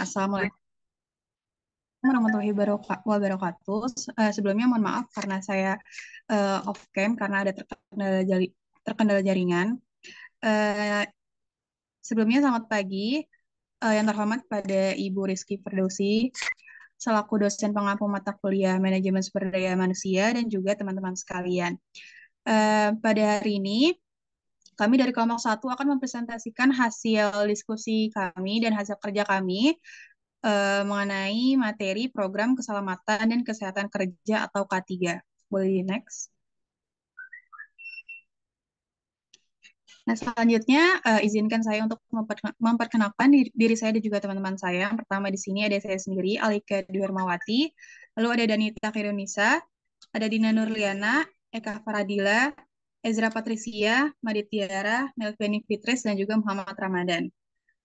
Assalamualaikum warahmatullahi wabarakatuh. Sebelumnya mohon maaf karena saya off cam karena ada terkendala jaringan. Eh, Sebelumnya selamat pagi. Yang terhormat pada Ibu Rizky Firdausi selaku dosen pengampu mata kuliah Manajemen Sumber Daya Manusia dan juga teman-teman sekalian. Pada hari ini kami dari kelompok 1 akan mempresentasikan hasil diskusi kami dan hasil kerja kami mengenai materi program keselamatan dan kesehatan kerja atau K3. Boleh di next. Nah, selanjutnya izinkan saya untuk memperkenalkan diri saya dan juga teman-teman saya. Yang pertama di sini ada saya sendiri, Alika Dwi-Hermawati. Lalu ada Danita Khirunisa, ada Dina Nurliana, Eka Faradila, Ezra Patricia, Madit Tiara, Melveni Fitris, dan juga Muhammad Ramadan.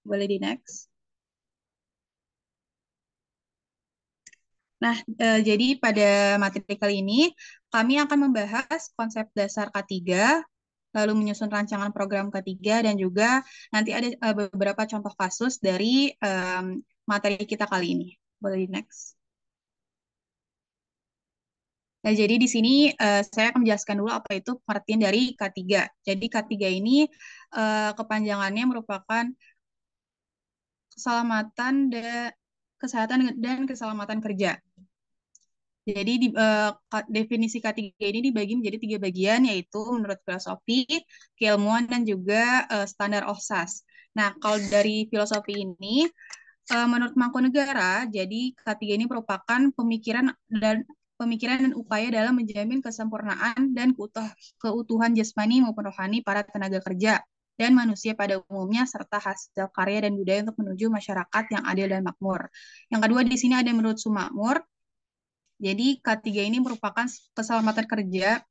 Boleh di next. Nah, jadi pada materi kali ini kami akan membahas konsep dasar K3, lalu menyusun rancangan program K3, dan juga nanti ada beberapa contoh kasus dari materi kita kali ini. Boleh di next. Nah, jadi di sini saya akan menjelaskan dulu apa itu pengertian dari K3. Jadi K3 ini kepanjangannya merupakan kesehatan dan keselamatan kerja. Jadi definisi K3 ini dibagi menjadi 3 bagian, yaitu menurut filosofi, keilmuan, dan juga standar OSAS. Nah, kalau dari filosofi ini, menurut Mangkunegara, jadi K3 ini merupakan pemikiran dan upaya dalam menjamin kesempurnaan dan keutuhan jasmani maupun rohani para tenaga kerja dan manusia pada umumnya, serta hasil karya dan budaya untuk menuju masyarakat yang adil dan makmur. Yang kedua di sini ada menurut Sumakmur. Jadi K3 ini merupakan keselamatan kerja,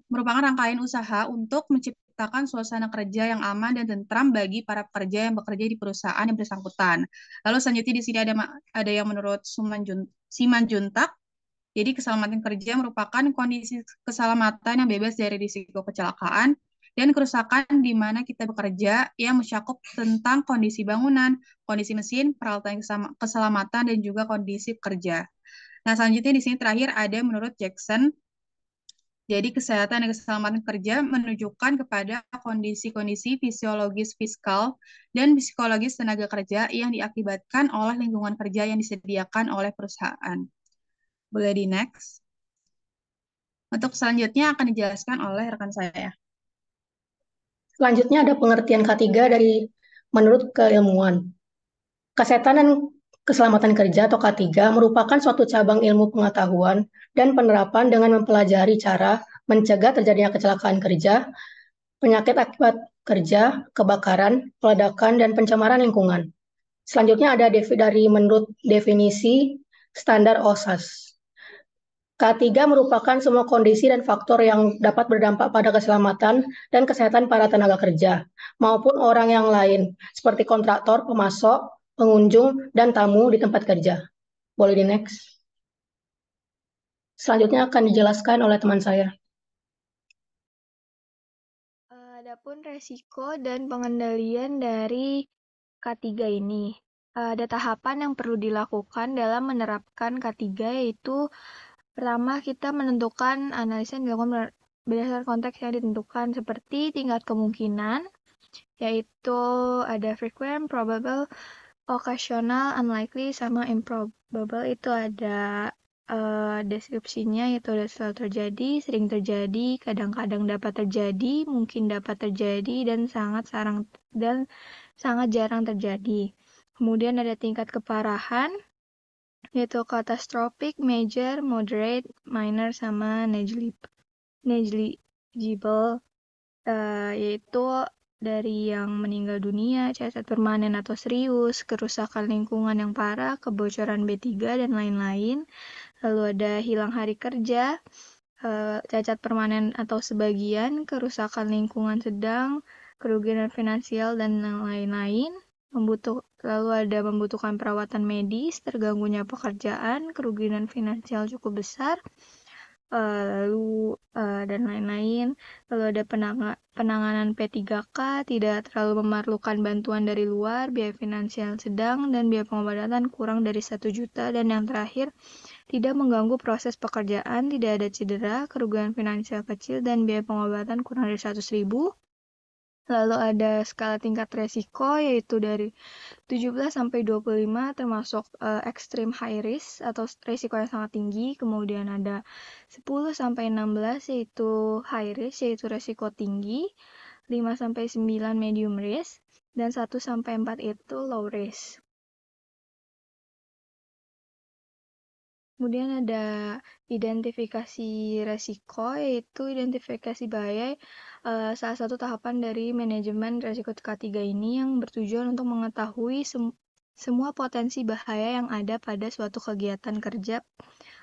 merupakan rangkaian usaha untuk menciptakan suasana kerja yang aman dan tentram bagi para pekerja yang bekerja di perusahaan yang bersangkutan. Lalu selanjutnya di sini ada yang menurut Simanjuntak. Jadi keselamatan kerja merupakan kondisi keselamatan yang bebas dari risiko kecelakaan dan kerusakan di mana kita bekerja yang mencakup tentang kondisi bangunan, kondisi mesin, peralatan keselamatan, dan juga kondisi kerja. Nah, selanjutnya di sini terakhir ada menurut Jackson. Jadi kesehatan dan keselamatan kerja menunjukkan kepada kondisi-kondisi fisiologis fiskal dan psikologis tenaga kerja yang diakibatkan oleh lingkungan kerja yang disediakan oleh perusahaan. Boleh di next. Untuk selanjutnya akan dijelaskan oleh rekan saya. Selanjutnya ada pengertian K3 dari menurut keilmuan. Kesehatan dan keselamatan kerja atau K3 merupakan suatu cabang ilmu pengetahuan dan penerapan dengan mempelajari cara mencegah terjadinya kecelakaan kerja, penyakit akibat kerja, kebakaran, peledakan, dan pencemaran lingkungan. Selanjutnya ada dari menurut definisi standar OSAS. K3 merupakan semua kondisi dan faktor yang dapat berdampak pada keselamatan dan kesehatan para tenaga kerja, maupun orang yang lain, seperti kontraktor, pemasok, pengunjung, dan tamu di tempat kerja. Boleh di next. Selanjutnya akan dijelaskan oleh teman saya. Adapun resiko dan pengendalian dari K3 ini. Ada tahapan yang perlu dilakukan dalam menerapkan K3, yaitu pertama, kita menentukan analisa yang dilakukan berdasarkan konteks yang ditentukan, seperti tingkat kemungkinan, yaitu ada frequent, probable, occasional, unlikely, sama improbable. Itu ada deskripsinya, yaitu selalu terjadi, sering terjadi, kadang-kadang dapat terjadi, mungkin dapat terjadi, dan sangat jarang terjadi. Kemudian ada tingkat keparahan, yaitu catastrophic, major, moderate, minor, sama negligible, yaitu dari yang meninggal dunia, cacat permanen atau serius, kerusakan lingkungan yang parah, kebocoran B3, dan lain-lain. Lalu ada hilang hari kerja, cacat permanen atau sebagian, kerusakan lingkungan sedang, kerugian finansial, dan lain-lain. Lalu ada membutuhkan perawatan medis, terganggunya pekerjaan, kerugian finansial cukup besar, dan lain-lain. Lalu ada penanganan P3K, tidak terlalu memerlukan bantuan dari luar, biaya finansial sedang, dan biaya pengobatan kurang dari 1 juta. Dan yang terakhir, tidak mengganggu proses pekerjaan, tidak ada cedera, kerugian finansial kecil, dan biaya pengobatan kurang dari 100.000. Lalu ada skala tingkat resiko, yaitu dari 17 sampai 25 termasuk extreme high risk atau risiko yang sangat tinggi. Kemudian ada 10 sampai 16 yaitu high risk, yaitu risiko tinggi. 5 sampai 9 medium risk, dan 1 sampai 4 itu low risk. Kemudian ada identifikasi resiko, yaitu identifikasi bahaya, salah satu tahapan dari manajemen resiko K3 ini yang bertujuan untuk mengetahui semua potensi bahaya yang ada pada suatu kegiatan kerja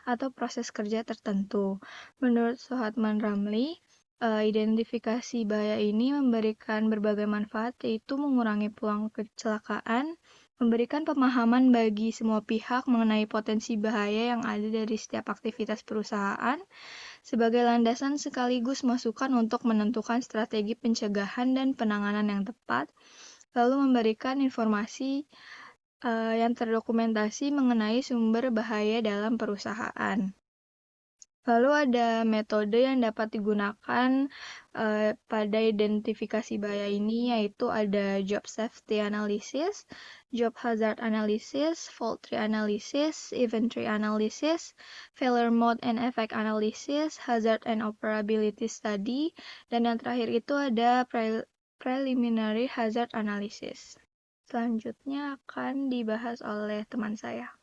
atau proses kerja tertentu. Menurut Sohatman Ramli, identifikasi bahaya ini memberikan berbagai manfaat, yaitu mengurangi peluang kecelakaan, memberikan pemahaman bagi semua pihak mengenai potensi bahaya yang ada dari setiap aktivitas perusahaan, sebagai landasan sekaligus masukan untuk menentukan strategi pencegahan dan penanganan yang tepat, lalu memberikan informasi yang terdokumentasi mengenai sumber bahaya dalam perusahaan. Lalu ada metode yang dapat digunakan pada identifikasi bahaya ini, yaitu ada job safety analysis, job hazard analysis, fault tree analysis, event tree analysis, failure mode and effect analysis, hazard and operability study, dan yang terakhir itu ada preliminary hazard analysis. Selanjutnya akan dibahas oleh teman saya.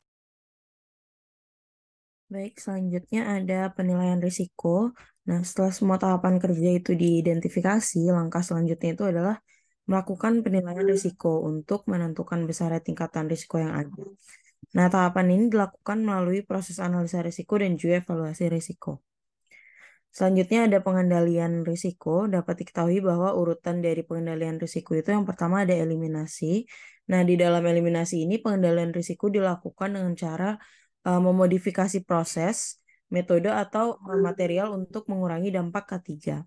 Baik, selanjutnya ada penilaian risiko. Nah, setelah semua tahapan kerja itu diidentifikasi, langkah selanjutnya itu adalah melakukan penilaian risiko untuk menentukan besarnya tingkatan risiko yang ada. Nah, tahapan ini dilakukan melalui proses analisa risiko dan juga evaluasi risiko. Selanjutnya ada pengendalian risiko. Dapat diketahui bahwa urutan dari pengendalian risiko itu yang pertama ada eliminasi. Nah, di dalam eliminasi ini pengendalian risiko dilakukan dengan cara memodifikasi proses, metode atau material untuk mengurangi dampak K3.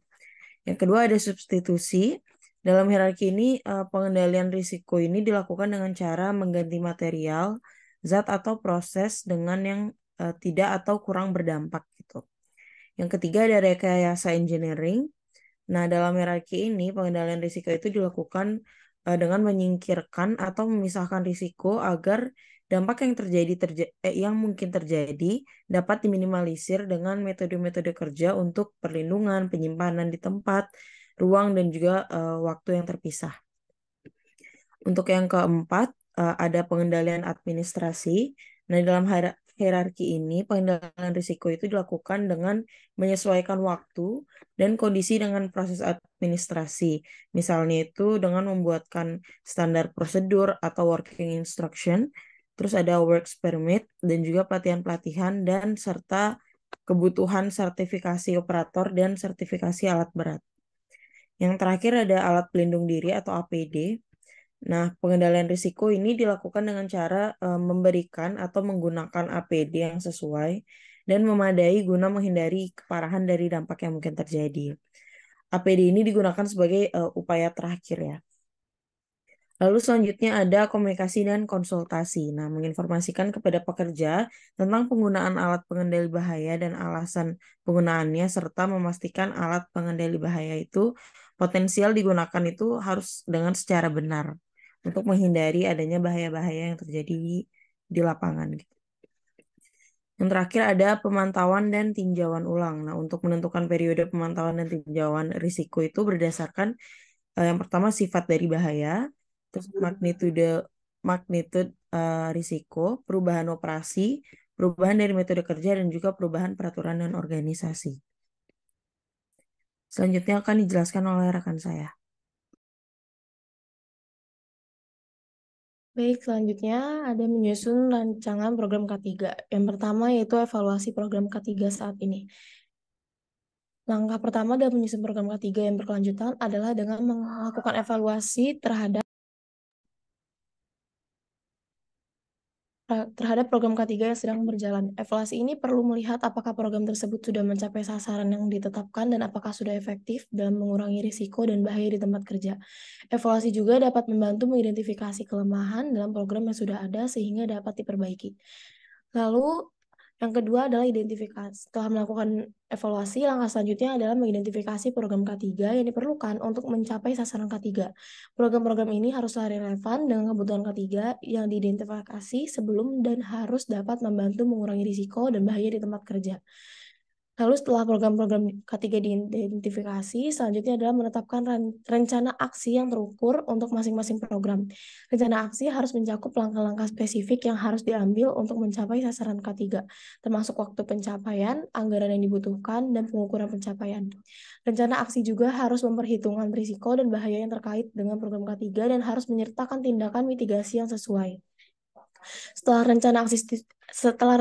Yang kedua ada substitusi. Dalam hierarki ini pengendalian risiko ini dilakukan dengan cara mengganti material, zat atau proses dengan yang tidak atau kurang berdampak gitu. Yang ketiga ada rekayasa engineering. Nah, dalam hierarki ini pengendalian risiko itu dilakukan dengan menyingkirkan atau memisahkan risiko agar dampak yang mungkin terjadi dapat diminimalisir dengan metode-metode kerja untuk perlindungan, penyimpanan di tempat, ruang, dan juga waktu yang terpisah. Untuk yang keempat, ada pengendalian administrasi. Nah, dalam hierarki ini, pengendalian risiko itu dilakukan dengan menyesuaikan waktu dan kondisi dengan proses administrasi. Misalnya itu dengan membuatkan standar prosedur atau working instruction, terus ada works permit, dan juga pelatihan-pelatihan, dan serta kebutuhan sertifikasi operator dan sertifikasi alat berat. Yang terakhir ada alat pelindung diri atau APD. Nah, pengendalian risiko ini dilakukan dengan cara memberikan atau menggunakan APD yang sesuai dan memadai guna menghindari keparahan dari dampak yang mungkin terjadi. APD ini digunakan sebagai upaya terakhir ya. Lalu selanjutnya ada komunikasi dan konsultasi. Nah, menginformasikan kepada pekerja tentang penggunaan alat pengendali bahaya dan alasan penggunaannya, serta memastikan alat pengendali bahaya itu potensial digunakan itu harus dengan secara benar untuk menghindari adanya bahaya-bahaya yang terjadi di lapangan. Yang terakhir ada pemantauan dan tinjauan ulang. Nah, untuk menentukan periode pemantauan dan tinjauan risiko itu berdasarkan yang pertama sifat dari bahaya, terus magnitude risiko, perubahan operasi, perubahan dari metode kerja, dan juga perubahan peraturan dan organisasi. Selanjutnya akan dijelaskan oleh rekan saya. Baik, selanjutnya ada menyusun rancangan program K3. Yang pertama yaitu evaluasi program K3 saat ini. Langkah pertama dalam menyusun program K3 yang berkelanjutan adalah dengan melakukan evaluasi terhadap terhadap program K3 yang sedang berjalan. Evaluasi ini perlu melihat apakah program tersebut sudah mencapai sasaran yang ditetapkan dan apakah sudah efektif dalam mengurangi risiko dan bahaya di tempat kerja. Evaluasi juga dapat membantu mengidentifikasi kelemahan dalam program yang sudah ada sehingga dapat diperbaiki. Lalu, yang kedua adalah identifikasi. Setelah melakukan evaluasi, langkah selanjutnya adalah mengidentifikasi program K3 yang diperlukan untuk mencapai sasaran K3. Program-program ini haruslah relevan dengan kebutuhan K3 yang diidentifikasi sebelum dan harus dapat membantu mengurangi risiko dan bahaya di tempat kerja. Lalu setelah program-program K3 diidentifikasi, selanjutnya adalah menetapkan rencana aksi yang terukur untuk masing-masing program. Rencana aksi harus mencakup langkah-langkah spesifik yang harus diambil untuk mencapai sasaran K3, termasuk waktu pencapaian, anggaran yang dibutuhkan, dan pengukuran pencapaian. Rencana aksi juga harus memperhitungkan risiko dan bahaya yang terkait dengan program K3 dan harus menyertakan tindakan mitigasi yang sesuai. Setelah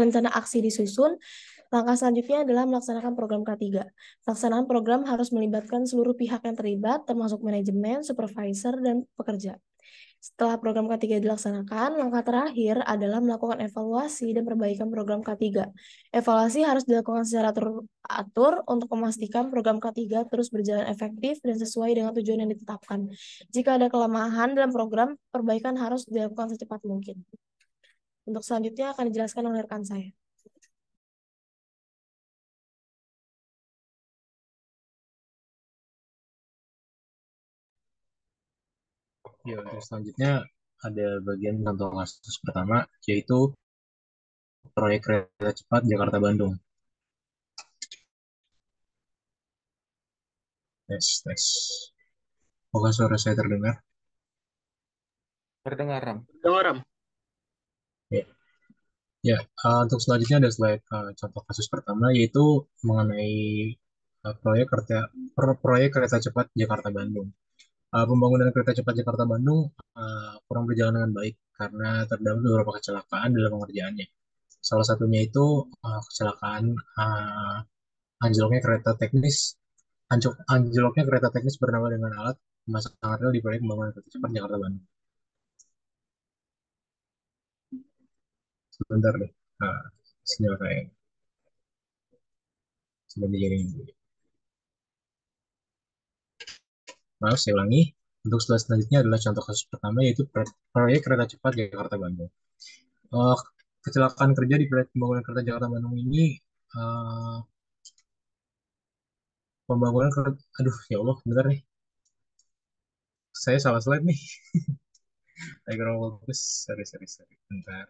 rencana aksi disusun, langkah selanjutnya adalah melaksanakan program K3. Pelaksanaan program harus melibatkan seluruh pihak yang terlibat, termasuk manajemen, supervisor, dan pekerja. Setelah program K3 dilaksanakan, langkah terakhir adalah melakukan evaluasi dan perbaikan program K3. Evaluasi harus dilakukan secara teratur untuk memastikan program K3 terus berjalan efektif dan sesuai dengan tujuan yang ditetapkan. Jika ada kelemahan dalam program, perbaikan harus dilakukan secepat mungkin. Untuk selanjutnya akan dijelaskan oleh rekan saya. Ya, untuk selanjutnya ada bagian contoh kasus pertama, yaitu proyek kereta cepat Jakarta-Bandung. Tes. Apakah suara saya terdengar? Terdengar, Ram. Ya. Ya, untuk selanjutnya ada slide contoh kasus pertama, yaitu mengenai proyek kereta cepat Jakarta-Bandung. Pembangunan kereta cepat Jakarta-Bandung kurang berjalan dengan baik karena terdapat beberapa kecelakaan dalam pengerjaannya. Salah satunya itu kecelakaan anjloknya kereta teknis bernama dengan alat pemasang rel di proyek pembangunan kereta cepat Jakarta-Bandung. Sebentar deh, sinyal saya sudah dijaring. Maaf, saya ulangi. Untuk slide selanjutnya adalah contoh kasus pertama, yaitu proyek kereta cepat Jakarta-Bandung. Kecelakaan kerja di proyek pembangunan kereta Jakarta-Bandung ini, pembangunan kereta, aduh ya Allah, bentar nih. Saya salah slide nih. Saya kurang fokus, sorry. Bentar.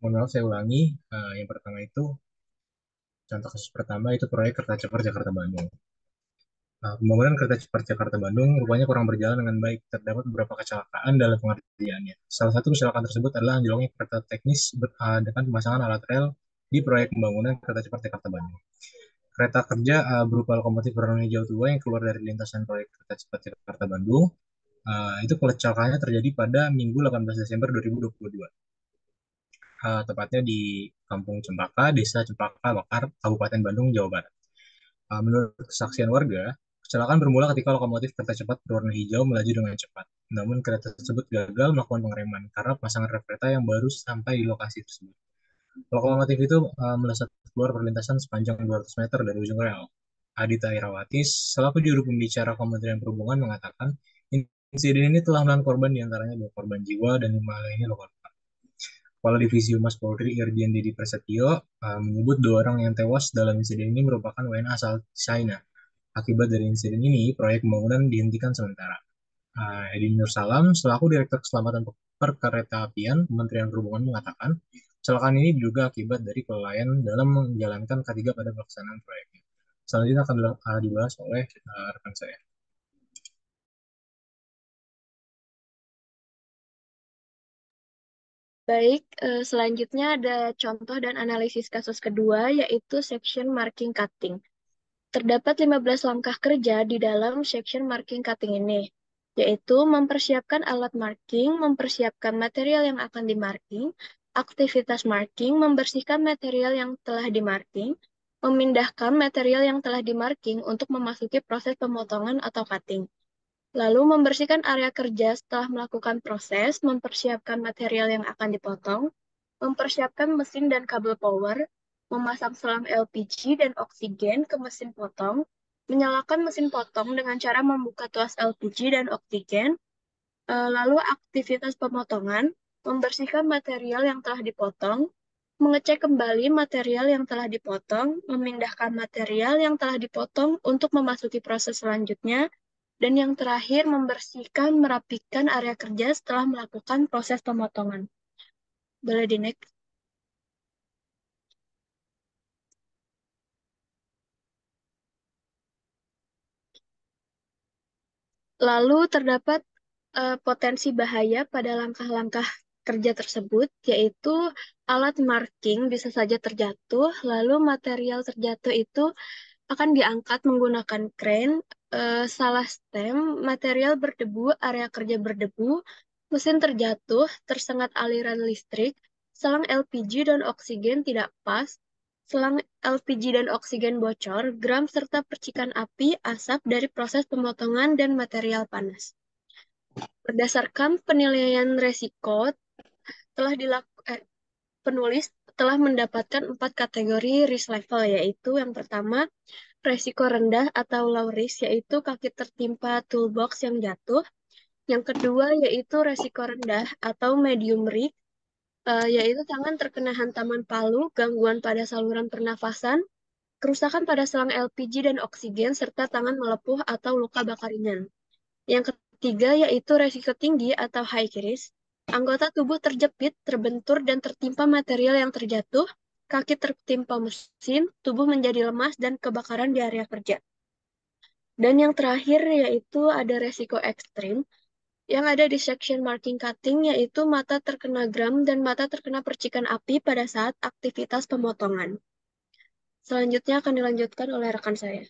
Mohon maaf, saya ulangi. Yang pertama itu, contoh kasus pertama itu proyek kereta cepat Jakarta-Bandung. Pembangunan kereta cepat Jakarta-Bandung rupanya kurang berjalan dengan baik. Terdapat beberapa kecelakaan dalam pengerjaannya. Salah satu kecelakaan tersebut adalah anjloknya kereta teknis dengan pemasangan alat rel di proyek pembangunan kereta cepat Jakarta-Bandung. Kereta kerja berupa lokomotif berwarna hijau tua yang keluar dari lintasan proyek kereta cepat Jakarta-Bandung. Itu kecelakaannya terjadi pada Minggu 18 Desember 2022. Tepatnya di Kampung Cempaka, Desa Cempaka Bakar, Kabupaten Bandung, Jawa Barat. Menurut kesaksian warga, kecelakaan bermula ketika lokomotif kereta cepat berwarna hijau melaju dengan cepat. Namun kereta tersebut gagal melakukan pengereman karena pasangan rel kereta yang baru sampai di lokasi tersebut. Lokomotif itu melesat keluar perlintasan sepanjang 200 meter dari ujung rel. Adita Irawati, selaku juru pembicara Kementerian Perhubungan, mengatakan insiden ini telah menelan korban, diantaranya 2 korban jiwa dan 5 lainnya luka. Kepala Divisi Humas Polri Irjen Didi Prasetyo menyebut 2 orang yang tewas dalam insiden ini merupakan WNA asal China. Akibat dari insiden ini, proyek pembangunan dihentikan sementara. Edi Nur Salam, selaku Direktur Keselamatan Perkeretaapian Kementerian Perhubungan, mengatakan kecelakaan ini diduga akibat dari kelalaian dalam menjalankan K3 pada pelaksanaan proyeknya. Selanjutnya akan dibahas oleh rekan saya. Baik, selanjutnya ada contoh dan analisis kasus kedua, yaitu section marking cutting. Terdapat 15 langkah kerja di dalam section marking cutting ini, yaitu mempersiapkan alat marking, mempersiapkan material yang akan dimarking, aktivitas marking, membersihkan material yang telah dimarking, memindahkan material yang telah dimarking untuk memasuki proses pemotongan atau cutting. Lalu membersihkan area kerja setelah melakukan proses, mempersiapkan material yang akan dipotong, mempersiapkan mesin dan kabel power, memasang selang LPG dan oksigen ke mesin potong, menyalakan mesin potong dengan cara membuka tuas LPG dan oksigen, lalu aktivitas pemotongan, membersihkan material yang telah dipotong, mengecek kembali material yang telah dipotong, memindahkan material yang telah dipotong untuk memasuki proses selanjutnya, dan yang terakhir membersihkan, merapikan area kerja setelah melakukan proses pemotongan. Boleh di next. Lalu terdapat potensi bahaya pada langkah-langkah kerja tersebut, yaitu alat marking bisa saja terjatuh, lalu material terjatuh itu akan diangkat menggunakan crane, salah stem, material berdebu, area kerja berdebu, mesin terjatuh, tersengat aliran listrik, selang LPG dan oksigen tidak pas, selang LPG dan oksigen bocor, gram serta percikan api, asap dari proses pemotongan dan material panas. Berdasarkan penilaian resiko, penulis telah mendapatkan 4 kategori risk level, yaitu yang pertama, resiko rendah atau low risk, yaitu kaki tertimpa toolbox yang jatuh. Yang kedua, yaitu resiko rendah atau medium risk, yaitu tangan terkena hantaman palu, gangguan pada saluran pernafasan, kerusakan pada selang LPG dan oksigen, serta tangan melepuh atau luka bakar ringan. Yang ketiga, yaitu resiko tinggi atau high risk. Anggota tubuh terjepit, terbentur, dan tertimpa material yang terjatuh, kaki tertimpa mesin, tubuh menjadi lemas, dan kebakaran di area kerja. Dan yang terakhir, yaitu ada resiko ekstrim, yang ada di section marking cutting, yaitu mata terkena gram dan mata terkena percikan api pada saat aktivitas pemotongan. Selanjutnya akan dilanjutkan oleh rekan saya.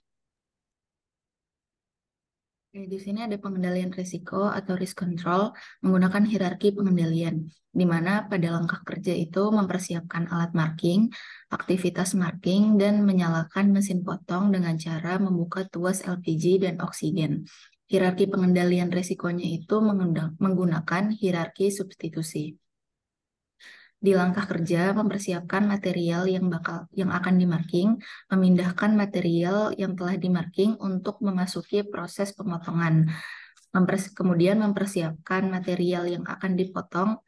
Di sini ada pengendalian risiko atau risk control menggunakan hierarki pengendalian, di mana pada langkah kerja itu mempersiapkan alat marking, aktivitas marking, dan menyalakan mesin potong dengan cara membuka tuas LPG dan oksigen. Hierarki pengendalian risikonya itu menggunakan hierarki substitusi. Di langkah kerja mempersiapkan material yang akan dimarking, memindahkan material yang telah dimarking untuk memasuki proses pemotongan. Kemudian mempersiapkan material yang akan dipotong,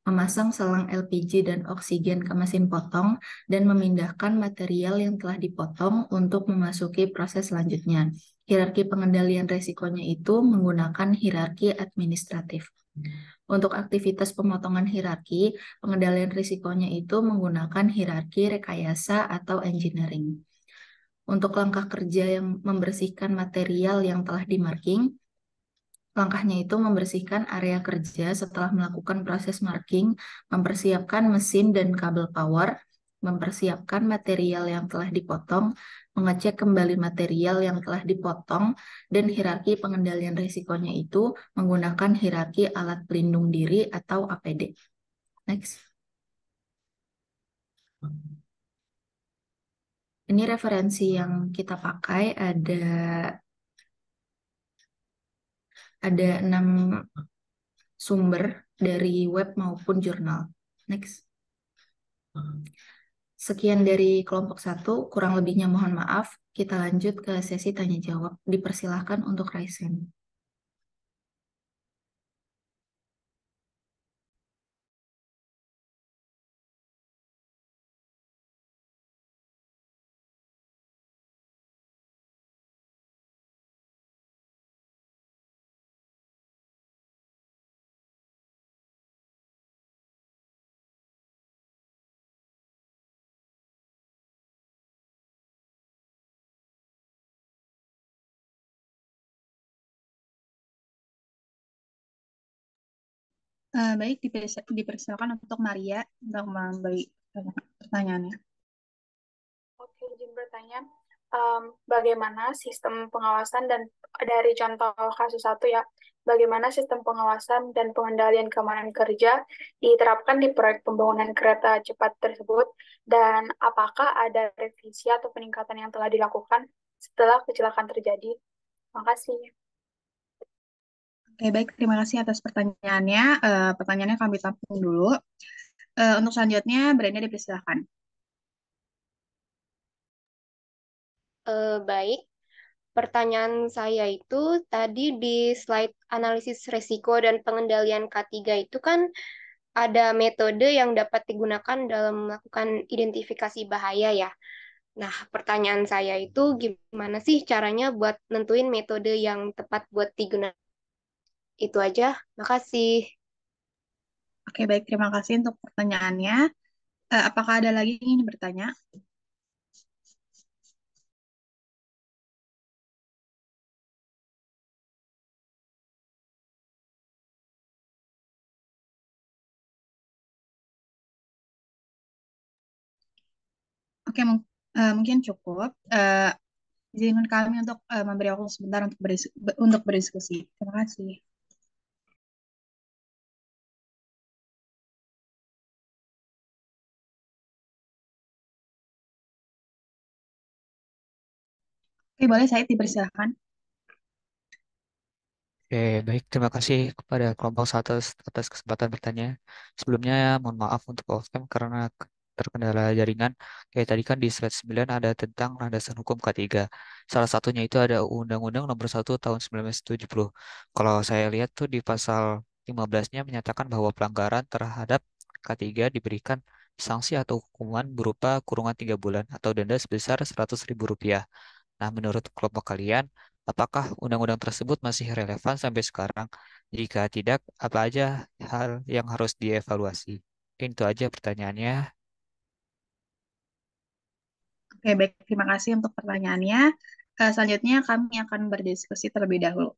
memasang selang LPG dan oksigen ke mesin potong, dan memindahkan material yang telah dipotong untuk memasuki proses selanjutnya. Hierarki pengendalian resikonya itu menggunakan hierarki administratif. Untuk aktivitas pemotongan hierarki, pengendalian risikonya itu menggunakan hierarki rekayasa atau engineering. Untuk langkah kerja yang membersihkan material yang telah dimarking, langkahnya itu membersihkan area kerja setelah melakukan proses marking, mempersiapkan mesin dan kabel power, mempersiapkan material yang telah dipotong, mengecek kembali material yang telah dipotong, dan hierarki pengendalian risikonya itu menggunakan hierarki alat pelindung diri atau APD. Next. Ini referensi yang kita pakai ada 6 sumber dari web maupun jurnal. Next. Sekian dari kelompok 1, kurang lebihnya mohon maaf. Kita lanjut ke sesi tanya jawab. Dipersilahkan untuk raise hand. Baik, dipersilakan untuk Maria untuk memberi pertanyaannya. Oke, izin bertanya. Bagaimana sistem pengawasan dan dari contoh kasus 1 ya, bagaimana sistem pengawasan dan pengendalian keamanan kerja diterapkan di proyek pembangunan kereta cepat tersebut, dan apakah ada revisi atau peningkatan yang telah dilakukan setelah kecelakaan terjadi? Terima kasih. Oke, baik. Terima kasih atas pertanyaannya. Pertanyaannya kami tampung dulu. Untuk selanjutnya, Brenda dipersilakan. Baik, pertanyaan saya itu tadi di slide analisis resiko dan pengendalian K3 itu kan ada metode yang dapat digunakan dalam melakukan identifikasi bahaya ya. Nah, pertanyaan saya itu gimana sih caranya buat nentuin metode yang tepat buat digunakan? Itu aja, makasih. Oke, baik. Terima kasih untuk pertanyaannya. Apakah ada lagi yang ingin bertanya? Oke, mungkin cukup. Izinkan kami untuk memberi waktu sebentar untuk berdiskusi. Terima kasih. Oke, boleh saya dipersilakan. Oke, baik. Terima kasih kepada kelompok satu atas kesempatan bertanya. Sebelumnya, mohon maaf untuk off-cam karena terkendala jaringan. Kayak tadi kan di slide 9 ada tentang landasan hukum K3. Salah satunya itu ada Undang-Undang Nomor 1 Tahun 1970. Kalau saya lihat tuh di pasal 15-nya menyatakan bahwa pelanggaran terhadap K3 diberikan sanksi atau hukuman berupa kurungan 3 bulan atau denda sebesar Rp100.000. Nah, menurut kelompok kalian, apakah undang-undang tersebut masih relevan sampai sekarang? Jika tidak, apa aja hal yang harus dievaluasi? Mungkin itu aja pertanyaannya. Oke, baik. Terima kasih untuk pertanyaannya. Selanjutnya kami akan berdiskusi terlebih dahulu.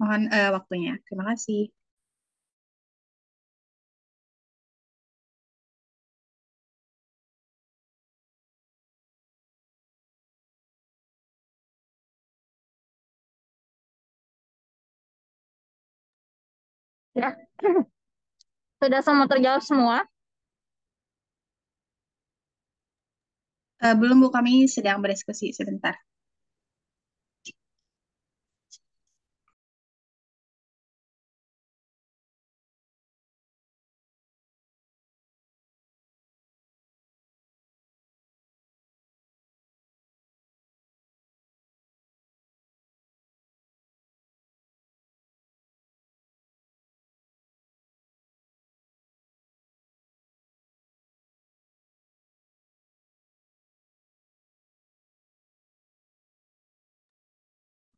Mohon waktunya. Terima kasih. Ya, sudah semua terjawab semua. Belum, Bu. Kami sedang berdiskusi sebentar.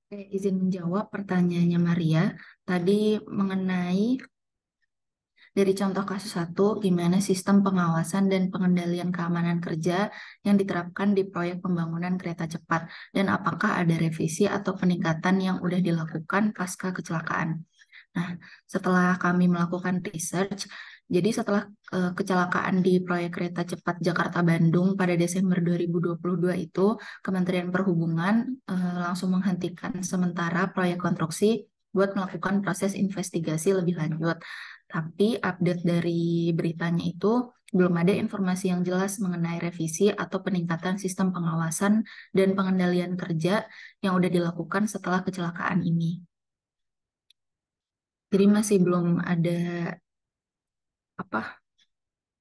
Oke, izin menjawab pertanyaannya Maria. Tadi mengenai dari contoh kasus satu, gimana sistem pengawasan dan pengendalian keamanan kerja yang diterapkan di proyek pembangunan kereta cepat, dan apakah ada revisi atau peningkatan yang sudah dilakukan pasca kecelakaan. Nah, setelah kami melakukan research, jadi setelah kecelakaan di proyek kereta cepat Jakarta-Bandung pada Desember 2022 itu, Kementerian Perhubungan langsung menghentikan sementara proyek konstruksi buat melakukan proses investigasi lebih lanjut. Tapi update dari beritanya itu belum ada informasi yang jelas mengenai revisi atau peningkatan sistem pengawasan dan pengendalian kerja yang udah dilakukan setelah kecelakaan ini. Jadi masih belum ada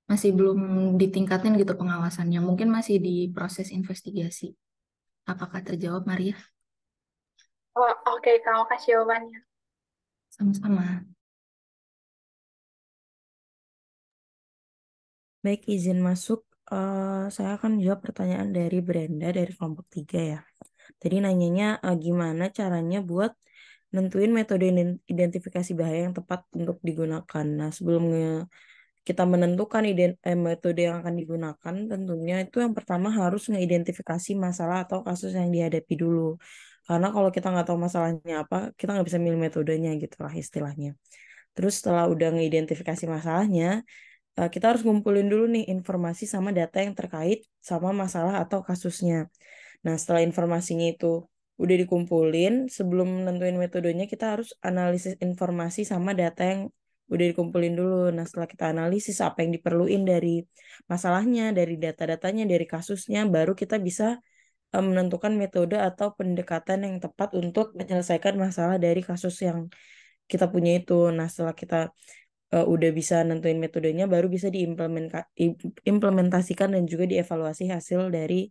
masih belum ditingkatin gitu pengawasannya. Mungkin masih di proses investigasi. Apakah terjawab, Maria? Oh, oke, kamu kasih jawabannya. Sama-sama. Baik, izin masuk. Saya akan jawab pertanyaan dari Brenda dari kelompok 3 ya. Tadi nanyanya gimana caranya buat nentuin metode identifikasi bahaya yang tepat untuk digunakan. Nah, sebelum kita menentukan metode yang akan digunakan, tentunya itu yang pertama harus mengidentifikasi masalah atau kasus yang dihadapi dulu. Karena kalau kita nggak tahu masalahnya apa, kita nggak bisa milih metodenya gitu lah istilahnya. Terus setelah udah mengidentifikasi masalahnya, kita harus ngumpulin dulu nih informasi sama data yang terkait sama masalah atau kasusnya. Nah, setelah informasinya itu udah dikumpulin, sebelum nentuin metodenya kita harus analisis informasi sama data yang udah dikumpulin dulu. Nah, setelah kita analisis apa yang diperluin dari masalahnya, dari data-datanya, dari kasusnya, baru kita bisa menentukan metode atau pendekatan yang tepat untuk menyelesaikan masalah dari kasus yang kita punya itu. Nah, setelah kita udah bisa nentuin metodenya, baru bisa diimplementasikan dan juga dievaluasi hasil dari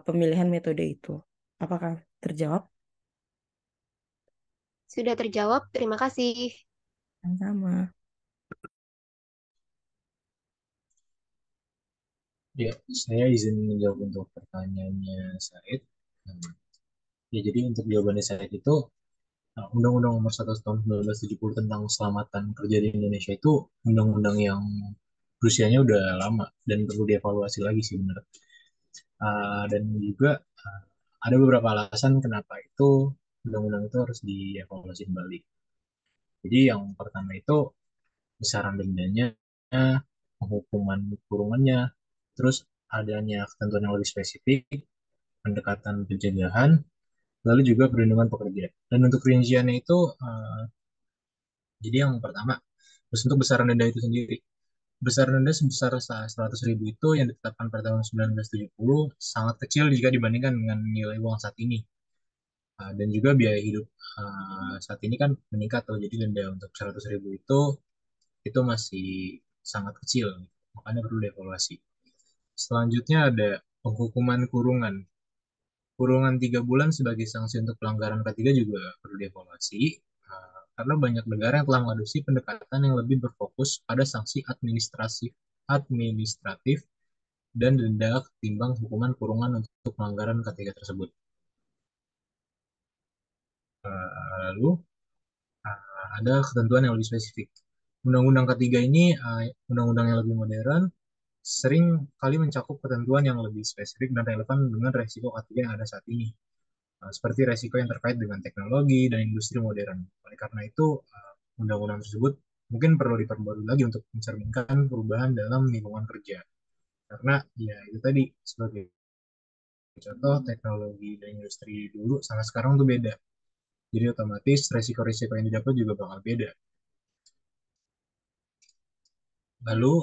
pemilihan metode itu. Apakah terjawab? Sudah terjawab, terima kasih. Sama. Ya, saya izin menjawab untuk pertanyaannya Said. Ya, jadi untuk jawabannya Said itu, Undang-Undang Nomor 1 Tahun 1970 tentang keselamatan kerja di Indonesia itu undang-undang yang berusianya udah lama dan perlu dievaluasi lagi sih benar. Dan juga ada beberapa alasan kenapa itu undang-undang itu harus dievaluasi kembali. Jadi yang pertama itu besaran dendanya, hukuman kurungannya, terus adanya ketentuan yang lebih spesifik, pendekatan pencegahan, lalu juga perlindungan pekerja. Dan untuk rinciannya itu, jadi yang pertama, terus untuk besaran denda itu sendiri. Besaran denda sebesar 100.000 itu yang ditetapkan pada tahun 1970 sangat kecil jika dibandingkan dengan nilai uang saat ini. Dan juga biaya hidup saat ini kan meningkat tuh, jadi denda untuk 100.000 itu masih sangat kecil, makanya perlu dievaluasi. Selanjutnya ada penghukuman kurungan. Kurungan 3 bulan sebagai sanksi untuk pelanggaran ketiga juga perlu dievaluasi, karena banyak negara yang telah mengadopsi pendekatan yang lebih berfokus pada sanksi administratif dan denda ketimbang hukuman kurungan untuk pelanggaran ketiga tersebut. Lalu ada ketentuan yang lebih spesifik. Undang-undang ketiga ini, undang-undang yang lebih modern, sering kali mencakup ketentuan yang lebih spesifik dan relevan dengan resiko K3 yang ada saat ini, seperti resiko yang terkait dengan teknologi dan industri modern. Oleh karena itu, undang-undang tersebut mungkin perlu diperbarui lagi untuk mencerminkan perubahan dalam lingkungan kerja. Karena ya itu tadi, sebagai contoh, teknologi dan industri dulu sama sekarang tuh beda. Jadi otomatis resiko-resiko yang didapat juga bakal beda. Lalu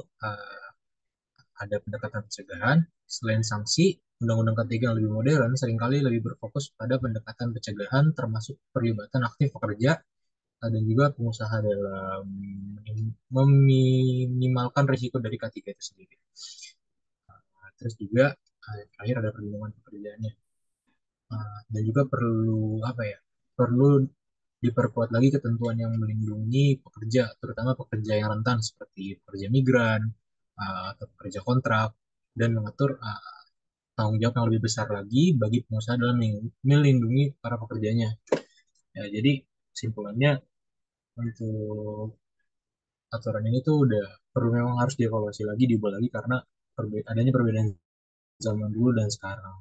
ada pendekatan pencegahan. Selain sanksi, undang-undang ketiga yang lebih modern seringkali lebih berfokus pada pendekatan pencegahan termasuk perlibatan aktif pekerja dan juga pengusaha dalam meminimalkan risiko dari K3 itu sendiri. Terus juga terakhir ada perlindungan pekerjaannya. Dan juga perlu apa ya? Perlu diperkuat lagi ketentuan yang melindungi pekerja, terutama pekerja yang rentan seperti pekerja migran atau pekerja kontrak, dan mengatur tanggung jawab yang lebih besar lagi bagi pengusaha dalam melindungi para pekerjanya. Ya, jadi kesimpulannya untuk aturan ini tuh udah perlu, memang harus dievaluasi lagi, diubah lagi karena adanya perbedaan zaman dulu dan sekarang.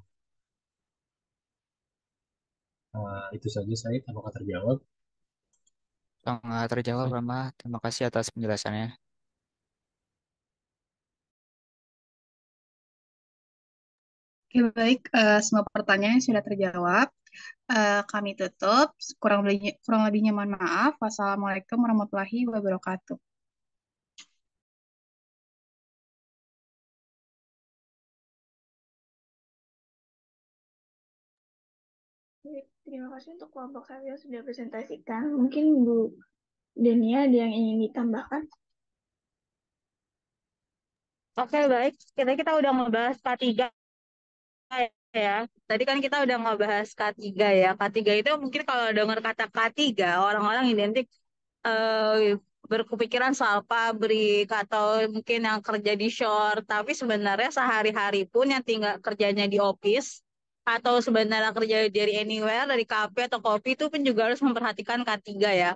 Itu saja Said, apakah terjawab? Sangat terjawab, Rama. Terima kasih atas penjelasannya. Oke, baik. Semua pertanyaan sudah terjawab. Kami tutup. Kurang lebihnya mohon maaf. Wassalamualaikum warahmatullahi wabarakatuh. Terima kasih untuk kelompok saya yang sudah presentasikan. Mungkin Bu Denia ada yang ingin ditambahkan? Oke, baik. Kita udah ngebahas K3 ya. Tadi kan kita udah ngebahas K3 ya. K3 itu mungkin kalau dengar kata K3, orang-orang identik berkepikiran soal pabrik atau mungkin yang kerja di shore. Tapi sebenarnya sehari-hari pun yang tinggal kerjanya di office atau sebenarnya kerja dari anywhere, dari kafe atau kopi itu pun juga harus memperhatikan K3 ya.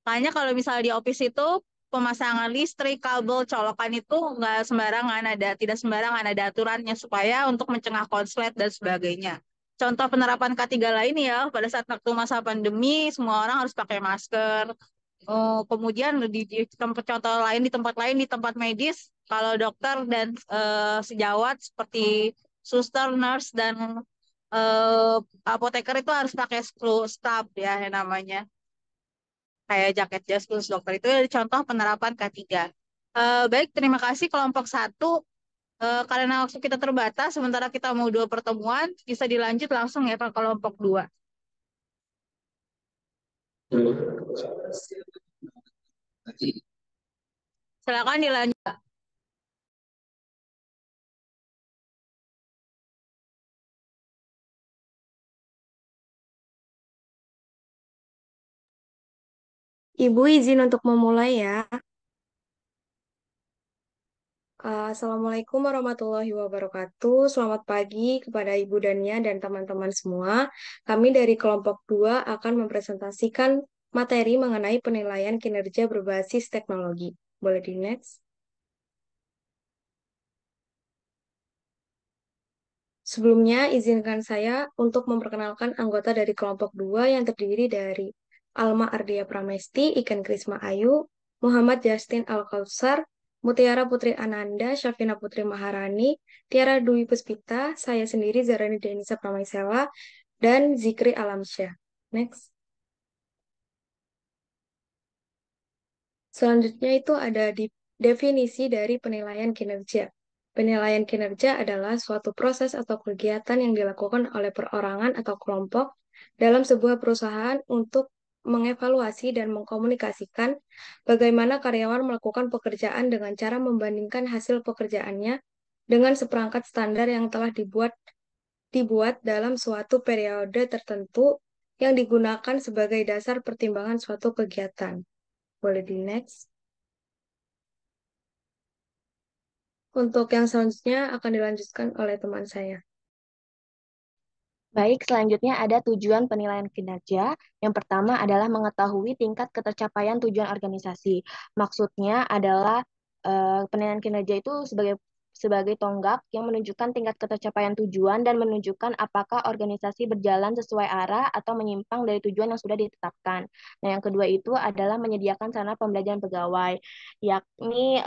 Makanya kalau misalnya di office itu pemasangan listrik, kabel, colokan itu nggak sembarangan tidak sembarangan ada aturannya supaya untuk mencegah konslet dan sebagainya. Contoh penerapan K3 lain ya, pada saat waktu masa pandemi semua orang harus pakai masker. Oh, kemudian di tempat contoh lain di tempat medis, kalau dokter dan sejawat seperti suster, nurse dan apoteker itu harus pakai screw stub ya yang namanya. Kayak jaket jas khusus dokter itu contoh penerapan K3. Baik, terima kasih kelompok satu. Karena waktu kita terbatas, sementara kita mau 2 pertemuan, bisa dilanjut langsung ya ke kelompok 2. Silakan dilanjut. Ibu izin untuk memulai ya. Assalamualaikum warahmatullahi wabarakatuh. Selamat pagi kepada Ibu Dania dan teman-teman semua. Kami dari kelompok 2 akan mempresentasikan materi mengenai penilaian kinerja berbasis teknologi. Boleh di next? Sebelumnya, izinkan saya untuk memperkenalkan anggota dari kelompok 2 yang terdiri dari Alma Ardia Pramesti, Iken Krisma Ayu, Muhammad Justin Al-Kautsar, Mutiara Putri Ananda, Syafina Putri Maharani, Tiara Dwi Puspita, saya sendiri Zarani Denisa Pramaisela, dan Zikri Alamsyah. Next. Selanjutnya itu ada di definisi dari penilaian kinerja. Penilaian kinerja adalah suatu proses atau kegiatan yang dilakukan oleh perorangan atau kelompok dalam sebuah perusahaan untuk mengevaluasi dan mengkomunikasikan bagaimana karyawan melakukan pekerjaan dengan cara membandingkan hasil pekerjaannya dengan seperangkat standar yang telah dibuat dalam suatu periode tertentu yang digunakan sebagai dasar pertimbangan suatu kegiatan. Boleh di next. Untuk yang selanjutnya akan dilanjutkan oleh teman saya. Baik, selanjutnya ada tujuan penilaian kinerja. Yang pertama adalah mengetahui tingkat ketercapaian tujuan organisasi. Maksudnya adalah penilaian kinerja itu sebagai tonggak yang menunjukkan tingkat ketercapaian tujuan dan menunjukkan apakah organisasi berjalan sesuai arah atau menyimpang dari tujuan yang sudah ditetapkan. Nah, yang kedua itu adalah menyediakan sarana pembelajaran pegawai, yakni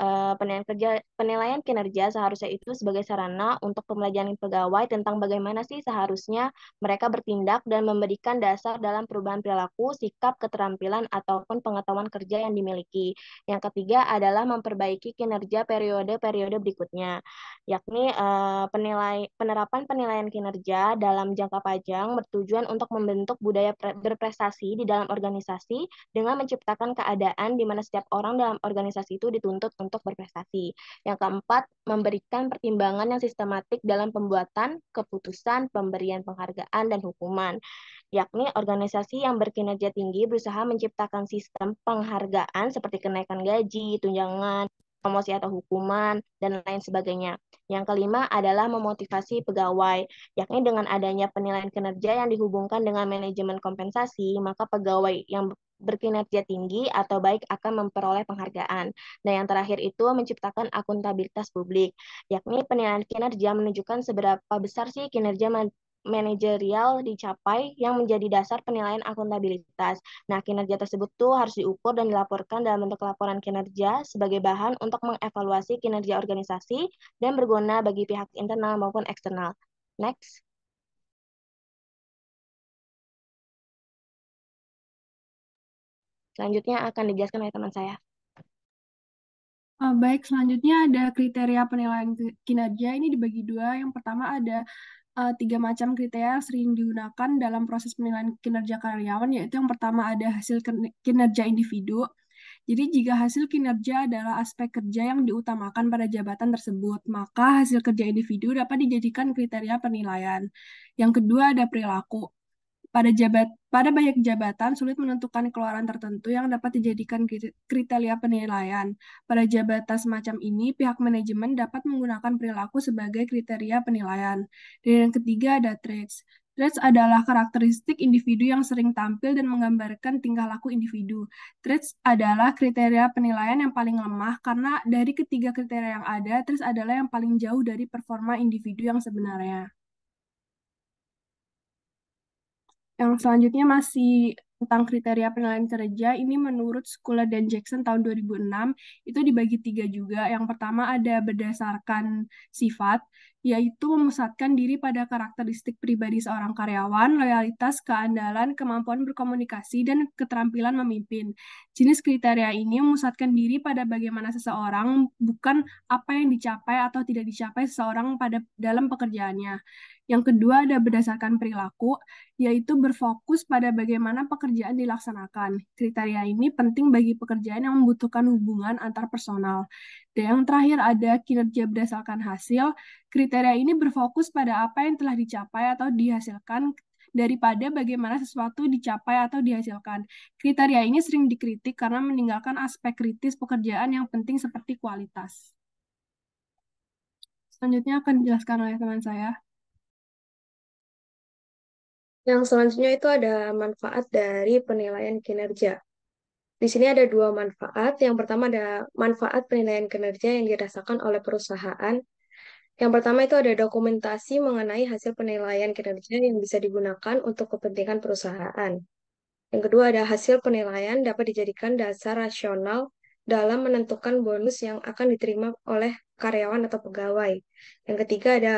penilaian kinerja seharusnya itu sebagai sarana untuk pembelajaran pegawai tentang bagaimana sih seharusnya mereka bertindak dan memberikan dasar dalam perubahan perilaku, sikap, keterampilan, ataupun pengetahuan kerja yang dimiliki. Yang ketiga adalah memperbaiki kinerja periode-periode berikutnya, yakni penerapan penilaian kinerja dalam jangka panjang bertujuan untuk membentuk budaya berprestasi di dalam organisasi dengan menciptakan keadaan di mana setiap orang dalam organisasi itu dituntut untuk berprestasi. Yang keempat, memberikan pertimbangan yang sistematik dalam pembuatan keputusan, pemberian penghargaan, dan hukuman, yakni organisasi yang berkinerja tinggi berusaha menciptakan sistem penghargaan seperti kenaikan gaji, tunjangan, promosi atau hukuman, dan lain sebagainya. Yang kelima adalah memotivasi pegawai, yakni dengan adanya penilaian kinerja yang dihubungkan dengan manajemen kompensasi, maka pegawai yang berkinerja tinggi atau baik akan memperoleh penghargaan. Dan yang terakhir itu menciptakan akuntabilitas publik, yakni penilaian kinerja menunjukkan seberapa besar sih kinerja manajerial dicapai yang menjadi dasar penilaian akuntabilitas. Nah, kinerja tersebut tuh harus diukur dan dilaporkan dalam bentuk laporan kinerja sebagai bahan untuk mengevaluasi kinerja organisasi dan berguna bagi pihak internal maupun eksternal. Next. Selanjutnya akan dijelaskan oleh teman saya. Baik, selanjutnya ada kriteria penilaian kinerja. Ini dibagi dua. Yang pertama ada 3 macam kriteria yang sering digunakan dalam proses penilaian kinerja karyawan, yaitu yang pertama ada hasil kinerja individu. Jadi jika hasil kinerja adalah aspek kerja yang diutamakan pada jabatan tersebut, maka hasil kerja individu dapat dijadikan kriteria penilaian. Yang kedua ada perilaku. Pada banyak jabatan sulit menentukan keluaran tertentu yang dapat dijadikan kriteria penilaian. Pada jabatan semacam ini, pihak manajemen dapat menggunakan perilaku sebagai kriteria penilaian. Dan yang ketiga ada traits. Traits adalah karakteristik individu yang sering tampil dan menggambarkan tingkah laku individu. Traits adalah kriteria penilaian yang paling lemah karena dari ketiga kriteria yang ada, traits adalah yang paling jauh dari performa individu yang sebenarnya. Yang selanjutnya masih tentang kriteria penilaian kerja ini menurut Schuler dan Jackson tahun 2006 itu dibagi 3 juga. Yang pertama ada berdasarkan sifat, yaitu memusatkan diri pada karakteristik pribadi seorang karyawan, loyalitas, keandalan, kemampuan berkomunikasi, dan keterampilan memimpin. Jenis kriteria ini memusatkan diri pada bagaimana seseorang, bukan apa yang dicapai atau tidak dicapai seseorang pada dalam pekerjaannya. Yang kedua ada berdasarkan perilaku, yaitu berfokus pada bagaimana pekerjaan dilaksanakan. Kriteria ini penting bagi pekerjaan yang membutuhkan hubungan antar personal. Dan yang terakhir ada kinerja berdasarkan hasil. Kriteria ini berfokus pada apa yang telah dicapai atau dihasilkan daripada bagaimana sesuatu dicapai atau dihasilkan. Kriteria ini sering dikritik karena meninggalkan aspek kritis pekerjaan yang penting seperti kualitas. Selanjutnya akan dijelaskan oleh teman saya. Yang selanjutnya itu ada manfaat dari penilaian kinerja. Di sini ada 2 manfaat. Yang pertama ada manfaat penilaian kinerja yang dirasakan oleh perusahaan. Yang pertama itu ada dokumentasi mengenai hasil penilaian kinerja yang bisa digunakan untuk kepentingan perusahaan. Yang kedua ada hasil penilaian dapat dijadikan dasar rasional dalam menentukan bonus yang akan diterima oleh karyawan atau pegawai. Yang ketiga ada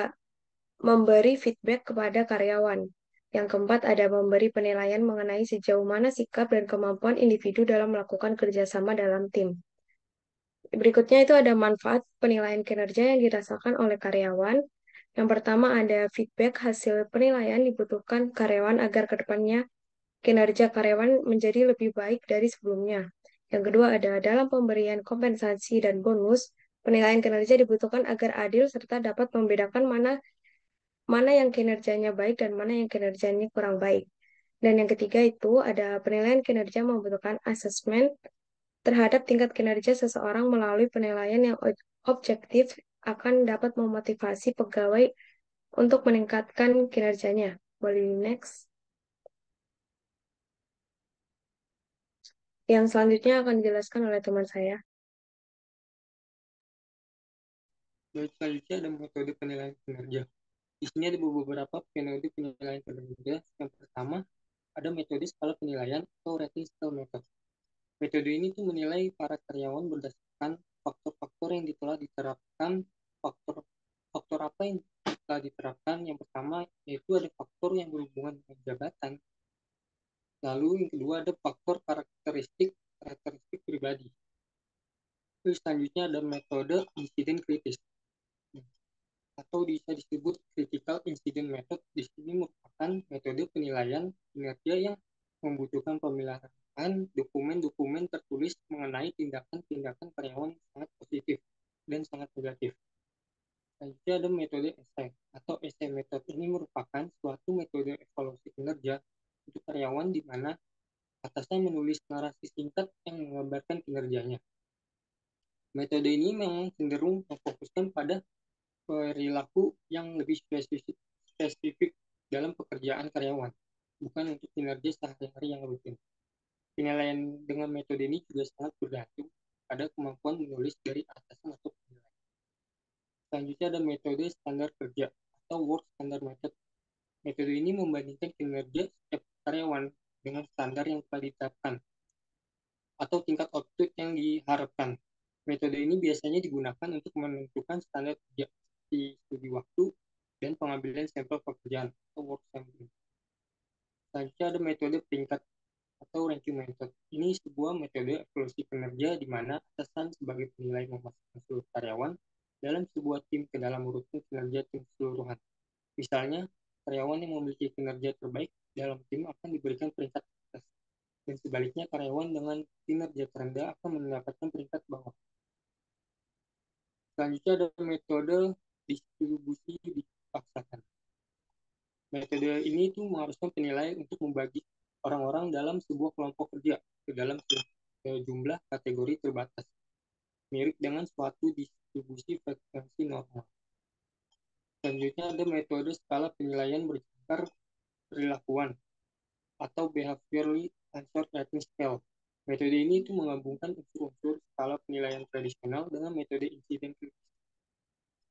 memberi feedback kepada karyawan. Yang keempat ada memberi penilaian mengenai sejauh mana sikap dan kemampuan individu dalam melakukan kerjasama dalam tim. Berikutnya itu ada manfaat penilaian kinerja yang dirasakan oleh karyawan. Yang pertama ada feedback hasil penilaian dibutuhkan karyawan agar ke depannya kinerja karyawan menjadi lebih baik dari sebelumnya. Yang kedua ada dalam pemberian kompensasi dan bonus, penilaian kinerja dibutuhkan agar adil serta dapat membedakan mana yang kinerjanya baik dan mana yang kinerjanya kurang baik. Dan yang ketiga itu ada penilaian kinerja membutuhkan asesmen terhadap tingkat kinerja seseorang melalui penilaian yang objektif akan dapat memotivasi pegawai untuk meningkatkan kinerjanya. Boleh next. Yang selanjutnya akan dijelaskan oleh teman saya. Baik, selanjutnya ada metode penilaian kinerja. Di sini ada beberapa metode penilaian kinerja. Yang pertama, ada metode skala penilaian atau rating scale method. Metode ini tuh menilai para karyawan berdasarkan faktor-faktor yang telah diterapkan. Faktor apa yang telah diterapkan? Yang pertama yaitu ada faktor yang berhubungan dengan jabatan. Lalu yang kedua ada faktor karakteristik pribadi. Terus selanjutnya ada metode insiden kritis atau bisa disebut critical incident method. Di sini merupakan metode penilaian kinerja yang membutuhkan pemeliharaan dokumen-dokumen tertulis mengenai tindakan-tindakan karyawan sangat positif dan sangat negatif. Selanjutnya ada metode essay atau essay method. Ini merupakan suatu metode evaluasi kinerja untuk karyawan di mana atasnya menulis narasi singkat yang menggambarkan kinerjanya. Metode ini memang cenderung memfokuskan pada perilaku yang lebih spesifik dalam pekerjaan karyawan, bukan untuk kinerja sehari-hari yang rutin. Penilaian dengan metode ini juga sangat bergantung pada kemampuan menulis dari atasan atau penilai. Selanjutnya ada metode standar kerja atau work standard method. Metode ini membandingkan kinerja setiap karyawan dengan standar yang telah ditetapkan atau tingkat output yang diharapkan. Metode ini biasanya digunakan untuk menentukan standar kerja di studi waktu dan pengambilan sampel pekerjaan atau work sampling. Selanjutnya ada metode peringkat atau ranking method. Ini sebuah metode evaluasi kinerja di mana atasan sebagai penilai memasukkan seluruh karyawan dalam sebuah tim ke dalam urutan kinerja tim keseluruhan. Misalnya, karyawan yang memiliki kinerja terbaik dalam tim akan diberikan peringkat atas, dan sebaliknya karyawan dengan kinerja terendah akan mendapatkan peringkat bawah. Selanjutnya ada metode distribusi dipaksakan. Metode ini tuh mengharuskan penilai untuk membagi orang-orang dalam sebuah kelompok kerja ke dalam jumlah kategori terbatas, mirip dengan suatu distribusi frekuensi normal. Selanjutnya ada metode skala penilaian berjangkar perilakuan atau behaviorally answer rating scale. Metode ini itu menggabungkan unsur-unsur skala penilaian tradisional dengan metode insiden kritis.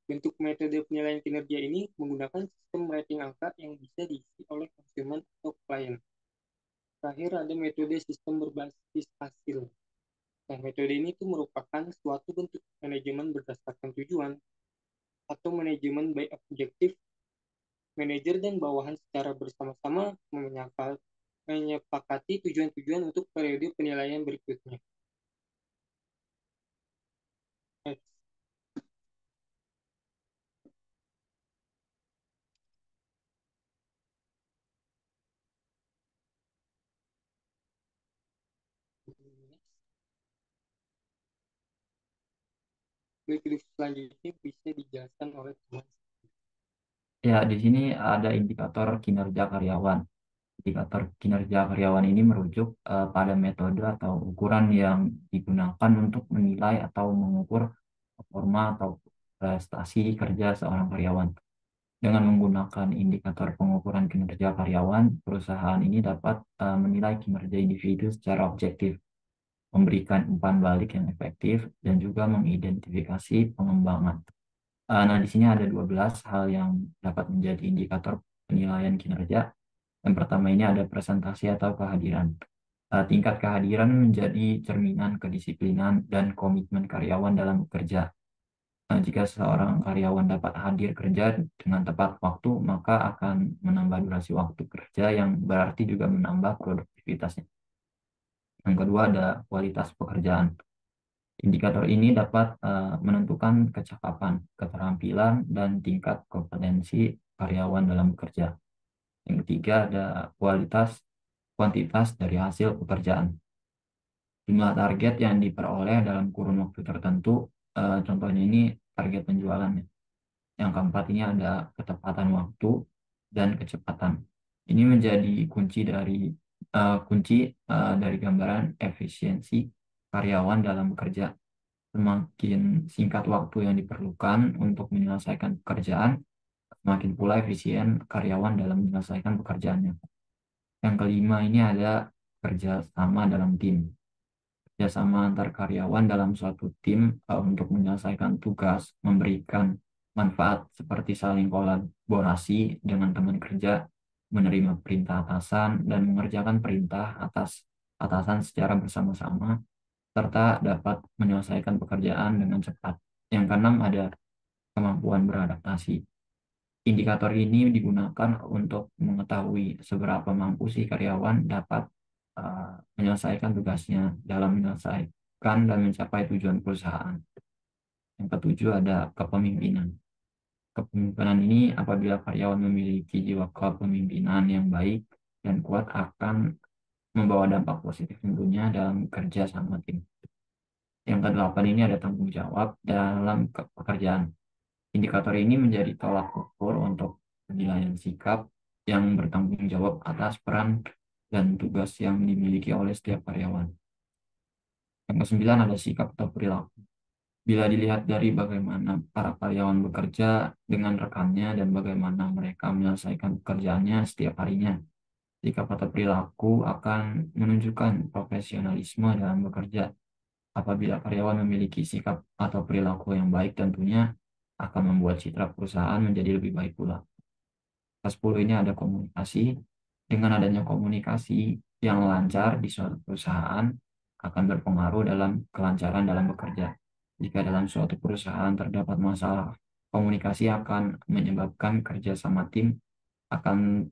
Bentuk metode penilaian kinerja ini menggunakan sistem rating angka yang bisa diisi oleh konsumen atau klien. Terakhir ada metode sistem berbasis hasil. Nah, metode ini tuh merupakan suatu bentuk manajemen berdasarkan tujuan atau manajemen by objektif. Manajer dan bawahan secara bersama-sama menyepakati tujuan-tujuan untuk periode penilaian berikutnya. Next. Baik, selanjutnya bisa dijelaskan oleh teman. Ya, di sini ada indikator kinerja karyawan. Indikator kinerja karyawan ini merujuk pada metode atau ukuran yang digunakan untuk menilai atau mengukur performa atau prestasi kerja seorang karyawan. Dengan menggunakan indikator pengukuran kinerja karyawan, perusahaan ini dapat menilai kinerja individu secara objektif, memberikan umpan balik yang efektif, dan juga mengidentifikasi pengembangan. Nah, di sini ada 12 hal yang dapat menjadi indikator penilaian kinerja. Yang pertama ini ada presentasi atau kehadiran. Tingkat kehadiran menjadi cerminan kedisiplinan dan komitmen karyawan dalam bekerja. Jika seorang karyawan dapat hadir kerja dengan tepat waktu, maka akan menambah durasi waktu kerja yang berarti juga menambah produktivitasnya. Yang kedua ada kualitas pekerjaan. Indikator ini dapat menentukan kecakapan, keterampilan, dan tingkat kompetensi karyawan dalam bekerja. Yang ketiga ada kuantitas dari hasil pekerjaan. Jumlah target yang diperoleh dalam kurun waktu tertentu, contohnya ini target penjualannya. Yang keempat ini ada ketepatan waktu dan kecepatan. Ini menjadi kunci dari gambaran efisiensi karyawan dalam bekerja. Semakin singkat waktu yang diperlukan untuk menyelesaikan pekerjaan, semakin pula efisien karyawan dalam menyelesaikan pekerjaannya. Yang kelima ini ada kerjasama dalam tim. Kerjasama antar karyawan dalam suatu tim untuk menyelesaikan tugas, memberikan manfaat seperti saling kolaborasi dengan teman kerja, menerima perintah atasan, dan mengerjakan perintah atasan secara bersama-sama, serta dapat menyelesaikan pekerjaan dengan cepat. Yang keenam ada kemampuan beradaptasi. Indikator ini digunakan untuk mengetahui seberapa mampu si karyawan dapat menyelesaikan tugasnya dalam menyelesaikan dan mencapai tujuan perusahaan. Yang ketujuh ada kepemimpinan. Kepemimpinan ini apabila karyawan memiliki jiwa kepemimpinan yang baik dan kuat akan membawa dampak positif tentunya dalam kerja sama tim. Yang kedelapan ini ada tanggung jawab dalam pekerjaan. Indikator ini menjadi tolak ukur untuk penilaian sikap yang bertanggung jawab atas peran dan tugas yang dimiliki oleh setiap karyawan. Yang kesembilan ada sikap atau perilaku. Bila dilihat dari bagaimana para karyawan bekerja dengan rekannya dan bagaimana mereka menyelesaikan pekerjaannya setiap harinya, sikap atau perilaku akan menunjukkan profesionalisme dalam bekerja. Apabila karyawan memiliki sikap atau perilaku yang baik, tentunya akan membuat citra perusahaan menjadi lebih baik pula. Ke-10 ini ada komunikasi. Dengan adanya komunikasi yang lancar di suatu perusahaan akan berpengaruh dalam kelancaran dalam bekerja. Jika dalam suatu perusahaan terdapat masalah komunikasi akan menyebabkan kerja sama tim akan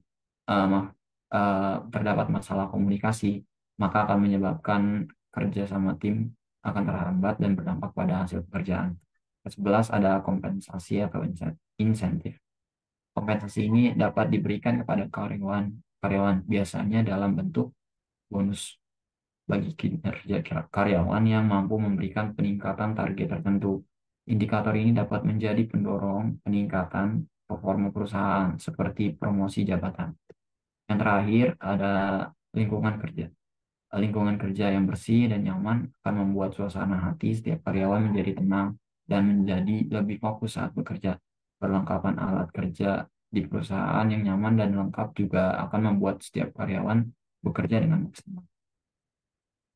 terdapat masalah komunikasi, maka akan menyebabkan kerja sama tim akan terhambat dan berdampak pada hasil pekerjaan. Ke-11 ada kompensasi atau insentif. Kompensasi ini dapat diberikan kepada karyawan biasanya dalam bentuk bonus bagi kinerja karyawan yang mampu memberikan peningkatan target tertentu. Indikator ini dapat menjadi pendorong peningkatan performa perusahaan seperti promosi jabatan. Yang terakhir ada lingkungan kerja. Lingkungan kerja yang bersih dan nyaman akan membuat suasana hati setiap karyawan menjadi tenang dan menjadi lebih fokus saat bekerja. Perlengkapan alat kerja di perusahaan yang nyaman dan lengkap juga akan membuat setiap karyawan bekerja dengan maksimal.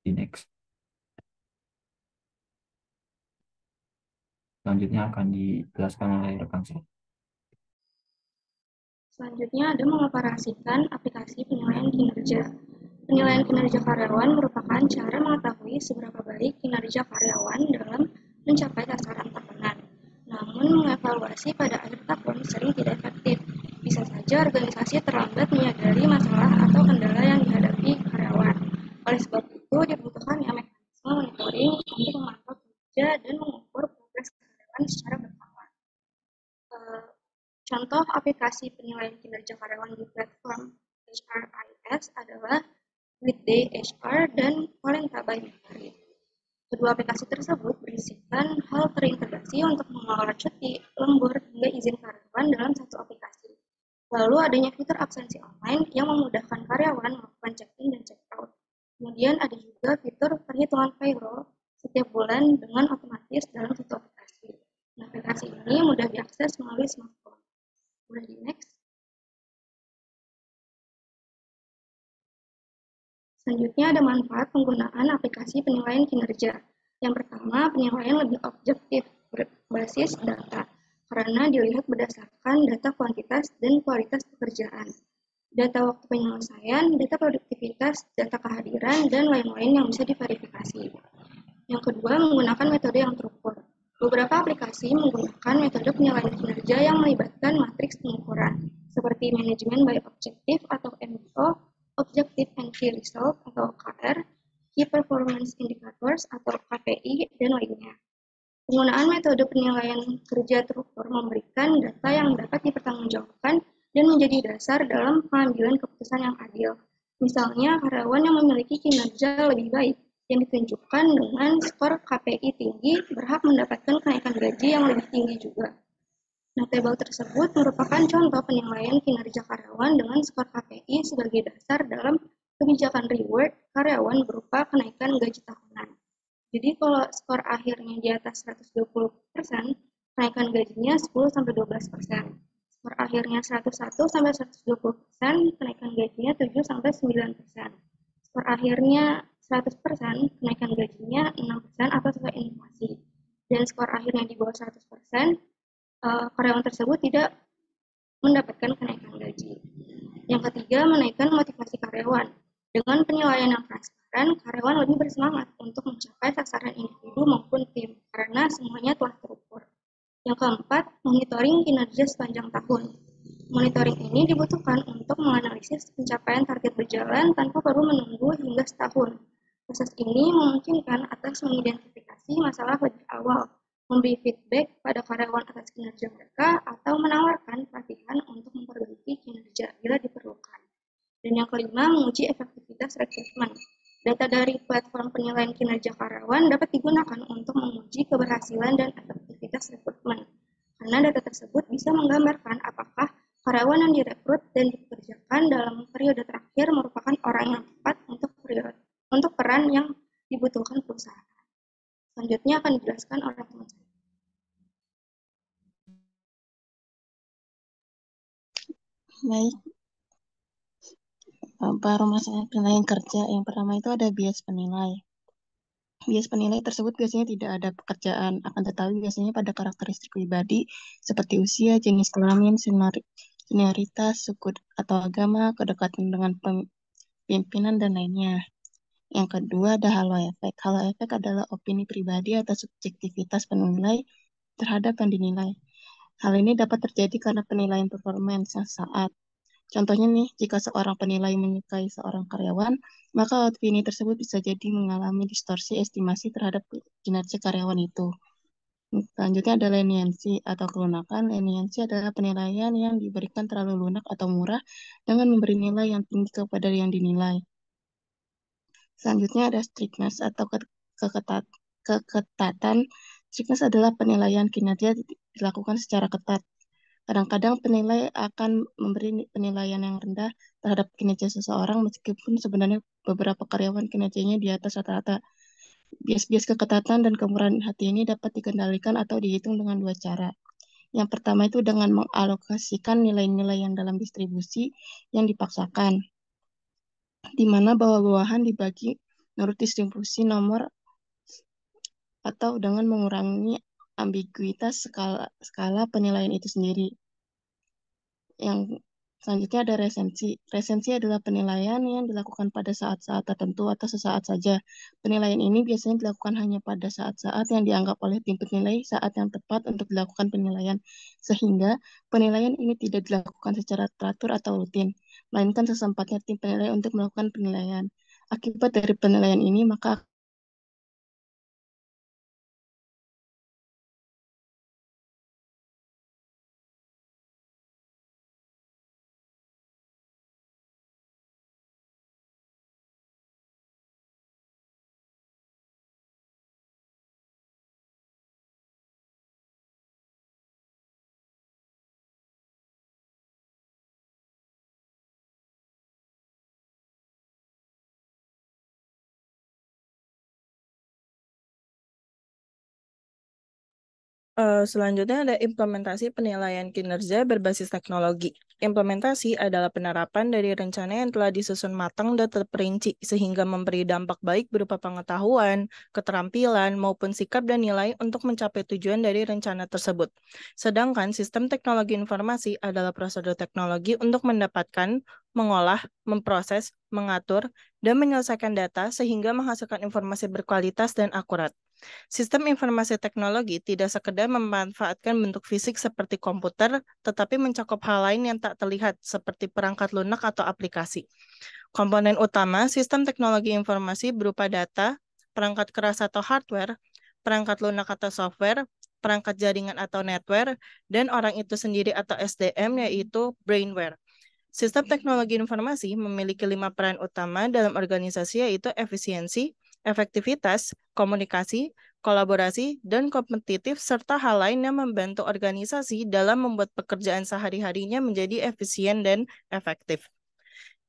Di next. Selanjutnya akan dijelaskan oleh rekan saya. Selanjutnya ada mengoperasikan aplikasi penilaian kinerja. Penilaian kinerja karyawan merupakan cara mengetahui seberapa baik kinerja karyawan dalam mencapai sasaran tahunan. Namun, mengevaluasi pada akhir tahun sering tidak efektif. Bisa saja organisasi terlambat menyadari masalah atau kendala yang dihadapi karyawan. Oleh sebab itu, dibutuhkannya mekanisme monitoring untuk memantau kinerja dan mengukur progres karyawan secara berkala. Contoh aplikasi penilaian kinerja karyawan di platform HRIS adalah Weekday HR dan Talenta by Merit. Kedua aplikasi tersebut berisikan hal terintegrasi untuk mengelola cuti, lembur, hingga izin karyawan dalam satu aplikasi. Lalu adanya fitur absensi online yang memudahkan karyawan melakukan check-in dan check-out. Kemudian ada juga fitur perhitungan payroll setiap bulan dengan otomatis dalam satu aplikasi. Nah, aplikasi ini mudah diakses melalui smartphone. Boleh di next. Selanjutnya ada manfaat penggunaan aplikasi penilaian kinerja. Yang pertama, penilaian lebih objektif berbasis data, karena dilihat berdasarkan data kuantitas dan kualitas pekerjaan. Data waktu penyelesaian, data produktivitas, data kehadiran, dan lain-lain yang bisa diverifikasi. Yang kedua, menggunakan metode yang terukur. Beberapa aplikasi menggunakan metode penilaian kinerja yang melibatkan matriks pengukuran, seperti manajemen by objective atau MBO, Objective and Key Result atau OKR, Key Performance Indicators atau KPI, dan lainnya. Penggunaan metode penilaian kerja terukur memberikan data yang dapat dipertanggungjawabkan dan menjadi dasar dalam pengambilan keputusan yang adil. Misalnya, karyawan yang memiliki kinerja lebih baik yang ditunjukkan dengan skor KPI tinggi berhak mendapatkan kenaikan gaji yang lebih tinggi juga. Nah, tabel tersebut merupakan contoh penilaian kinerja karyawan dengan skor KPI sebagai dasar dalam kebijakan reward karyawan berupa kenaikan gaji tahunan. Jadi kalau skor akhirnya di atas 120%, kenaikan gajinya 10-12%. Skor akhirnya 101-120%, kenaikan gajinya 7-9%. Skor akhirnya 100%, kenaikan gajinya 6% atau sesuai inflasi. Dan skor akhirnya di bawah 100%, karyawan tersebut tidak mendapatkan kenaikan gaji. Yang ketiga, menaikkan motivasi karyawan. Dengan penilaian yang transparan, karyawan lebih bersemangat untuk mencapai sasaran individu maupun tim, karena semuanya telah terukur. Yang keempat, monitoring kinerja sepanjang tahun. Monitoring ini dibutuhkan untuk menganalisis pencapaian target berjalan tanpa perlu menunggu hingga setahun. Proses ini memungkinkan atas mengidentifikasi masalah lebih awal, memberi feedback pada karyawan atas kinerja mereka, atau menawarkan pelatihan untuk memperbaiki kinerja bila diperlukan. Dan yang kelima, menguji efektivitas rekrutmen. Data dari platform penilaian kinerja karyawan dapat digunakan untuk menguji keberhasilan dan efektivitas rekrutmen. Karena data tersebut bisa menggambarkan apakah karyawan yang direkrut dan dipekerjakan dalam periode terakhir merupakan orang yang tepat untuk peran yang dibutuhkan perusahaan. Selanjutnya akan dijelaskan oleh teman saya. Baik, baru masalah penilaian kerja. Yang pertama itu ada bias penilai. Bias penilai tersebut biasanya tidak ada pekerjaan, akan tetapi biasanya pada karakteristik pribadi seperti usia, jenis kelamin, senioritas, suku atau agama, kedekatan dengan pimpinan, dan lainnya. Yang kedua ada halo efek. Halo efek adalah opini pribadi atau subjektivitas penilai terhadap yang dinilai. Hal ini dapat terjadi karena penilaian performance yang saat. Contohnya nih, jika seorang penilai menyukai seorang karyawan, maka opini tersebut bisa jadi mengalami distorsi estimasi terhadap kinerja karyawan itu. Selanjutnya ada leniensi atau kelunakan. Leniensi adalah penilaian yang diberikan terlalu lunak atau murah dengan memberi nilai yang tinggi kepada yang dinilai. Selanjutnya ada strictness atau keketatan. Strictness adalah penilaian kinerja dilakukan secara ketat. Kadang-kadang penilai akan memberi penilaian yang rendah terhadap kinerja seseorang meskipun sebenarnya beberapa karyawan kinerjanya di atas rata-rata. Bias-bias keketatan dan kemurahan hati ini dapat dikendalikan atau dihitung dengan dua cara. Yang pertama itu dengan mengalokasikan nilai-nilai yang dalam distribusi yang dipaksakan, di mana bawah-bawahan dibagi menurut distribusi nomor, atau dengan mengurangi ambiguitas skala penilaian itu sendiri. Yang Selanjutnya ada resensi. Resensi adalah penilaian yang dilakukan pada saat-saat tertentu atau sesaat saja. Penilaian ini biasanya dilakukan hanya pada saat-saat yang dianggap oleh tim penilai saat yang tepat untuk dilakukan penilaian, sehingga penilaian ini tidak dilakukan secara teratur atau rutin, melainkan sesempatnya tim penilai untuk melakukan penilaian. Akibat dari penilaian ini, maka Selanjutnya ada implementasi penilaian kinerja berbasis teknologi. Implementasi adalah penerapan dari rencana yang telah disusun matang dan terperinci sehingga memberi dampak baik berupa pengetahuan, keterampilan, maupun sikap dan nilai untuk mencapai tujuan dari rencana tersebut. Sedangkan sistem teknologi informasi adalah prosedur teknologi untuk mendapatkan, mengolah, memproses, mengatur, dan menyelesaikan data sehingga menghasilkan informasi berkualitas dan akurat. Sistem informasi teknologi tidak sekedar memanfaatkan bentuk fisik seperti komputer, tetapi mencakup hal lain yang tak terlihat seperti perangkat lunak atau aplikasi. Komponen utama sistem teknologi informasi berupa data, perangkat keras atau hardware, perangkat lunak atau software, perangkat jaringan atau netware, dan orang itu sendiri atau SDM yaitu brainware. Sistem teknologi informasi memiliki 5 peran utama dalam organisasi yaitu efisiensi, efektivitas, komunikasi, kolaborasi, dan kompetitif, serta hal lain yang membantu organisasi dalam membuat pekerjaan sehari-harinya menjadi efisien dan efektif.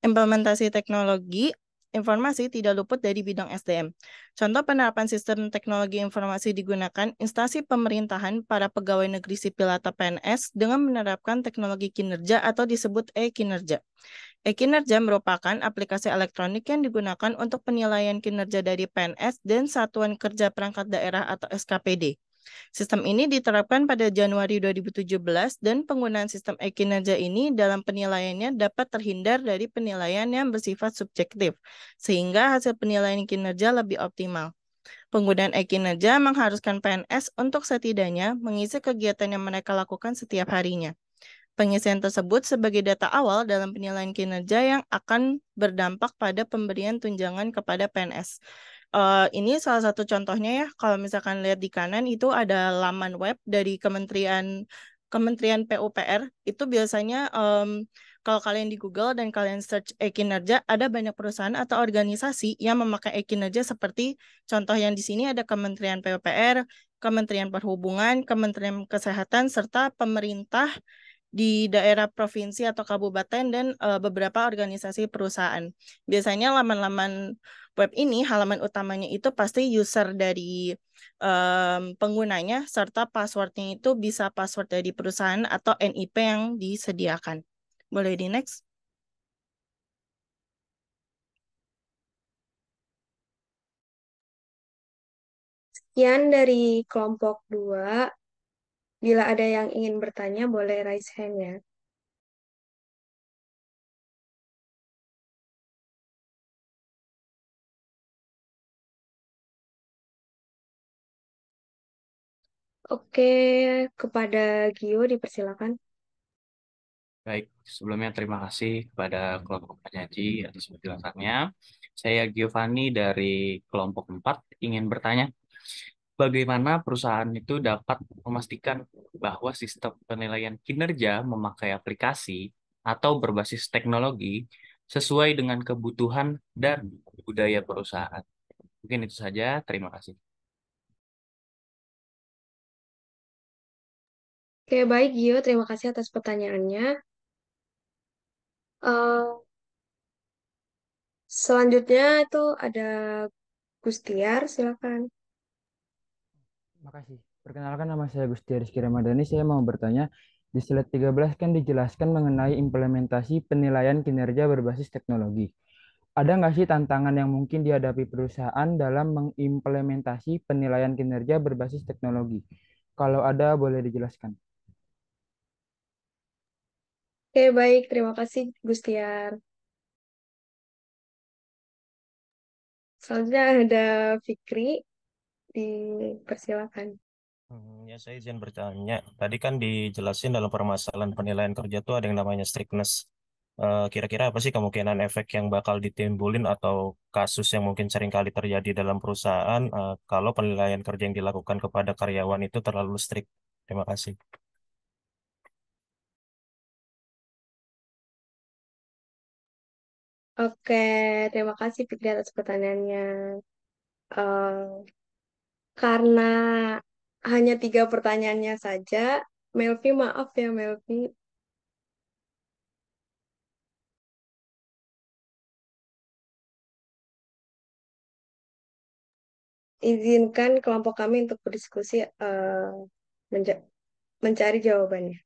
Implementasi teknologi informasi tidak luput dari bidang SDM. Contoh penerapan sistem teknologi informasi digunakan instansi pemerintahan, para pegawai negeri sipil atau PNS dengan menerapkan teknologi kinerja atau disebut e-kinerja. E-kinerja merupakan aplikasi elektronik yang digunakan untuk penilaian kinerja dari PNS dan Satuan Kerja Perangkat Daerah atau SKPD. Sistem ini diterapkan pada Januari 2017 dan penggunaan sistem e-kinerja ini dalam penilaiannya dapat terhindar dari penilaian yang bersifat subjektif, sehingga hasil penilaian kinerja lebih optimal. Penggunaan e-kinerja mengharuskan PNS untuk setidaknya mengisi kegiatan yang mereka lakukan setiap harinya. Pengisian tersebut sebagai data awal dalam penilaian kinerja yang akan berdampak pada pemberian tunjangan kepada PNS. Ini salah satu contohnya ya, kalau misalkan lihat di kanan itu ada laman web dari Kementerian PUPR. Itu biasanya kalau kalian di Google dan kalian search e-kinerja, ada banyak perusahaan atau organisasi yang memakai e-kinerja seperti contoh yang di sini ada Kementerian PUPR, Kementerian Perhubungan, Kementerian Kesehatan, serta pemerintah di daerah provinsi atau kabupaten dan beberapa organisasi perusahaan. Biasanya laman-laman web ini, halaman utamanya itu pasti user dari penggunanya, serta passwordnya itu bisa password dari perusahaan atau NIP yang disediakan. Boleh di next? Sekian dari kelompok 2. Bila ada yang ingin bertanya, boleh raise hand ya. Oke, kepada Gio dipersilakan. Baik, sebelumnya terima kasih kepada kelompok penyaji atas penjelasannya. Saya Giovanni dari kelompok 4 ingin bertanya, bagaimana perusahaan itu dapat memastikan bahwa sistem penilaian kinerja memakai aplikasi atau berbasis teknologi sesuai dengan kebutuhan dan budaya perusahaan? Mungkin itu saja, terima kasih. Oke, baik Gio, terima kasih atas pertanyaannya. Selanjutnya itu ada Gustiar, silakan. Terima kasih. Perkenalkan, nama saya Gusti Rizky Ramadhani. Saya mau bertanya, di slide 13 kan dijelaskan mengenai implementasi penilaian kinerja berbasis teknologi. Ada nggak sih tantangan yang mungkin dihadapi perusahaan dalam mengimplementasi penilaian kinerja berbasis teknologi? Kalau ada, boleh dijelaskan. Oke, baik. Terima kasih, Gustian. Selanjutnya ada Fikri, dipersilakan. Ya, saya izin bertanya. Tadi kan dijelasin dalam permasalahan penilaian kerja tuh ada yang namanya strictness. Kira-kira apa sih kemungkinan efek yang bakal ditimbulin atau kasus yang mungkin sering kali terjadi dalam perusahaan kalau penilaian kerja yang dilakukan kepada karyawan itu terlalu strict? Terima kasih. Oke, terima kasih Fikri atas pertanyaannya. Eh, karena hanya 3 pertanyaannya saja, Melvi maaf ya Melvi. Izinkan kelompok kami untuk berdiskusi menja- mencari jawabannya.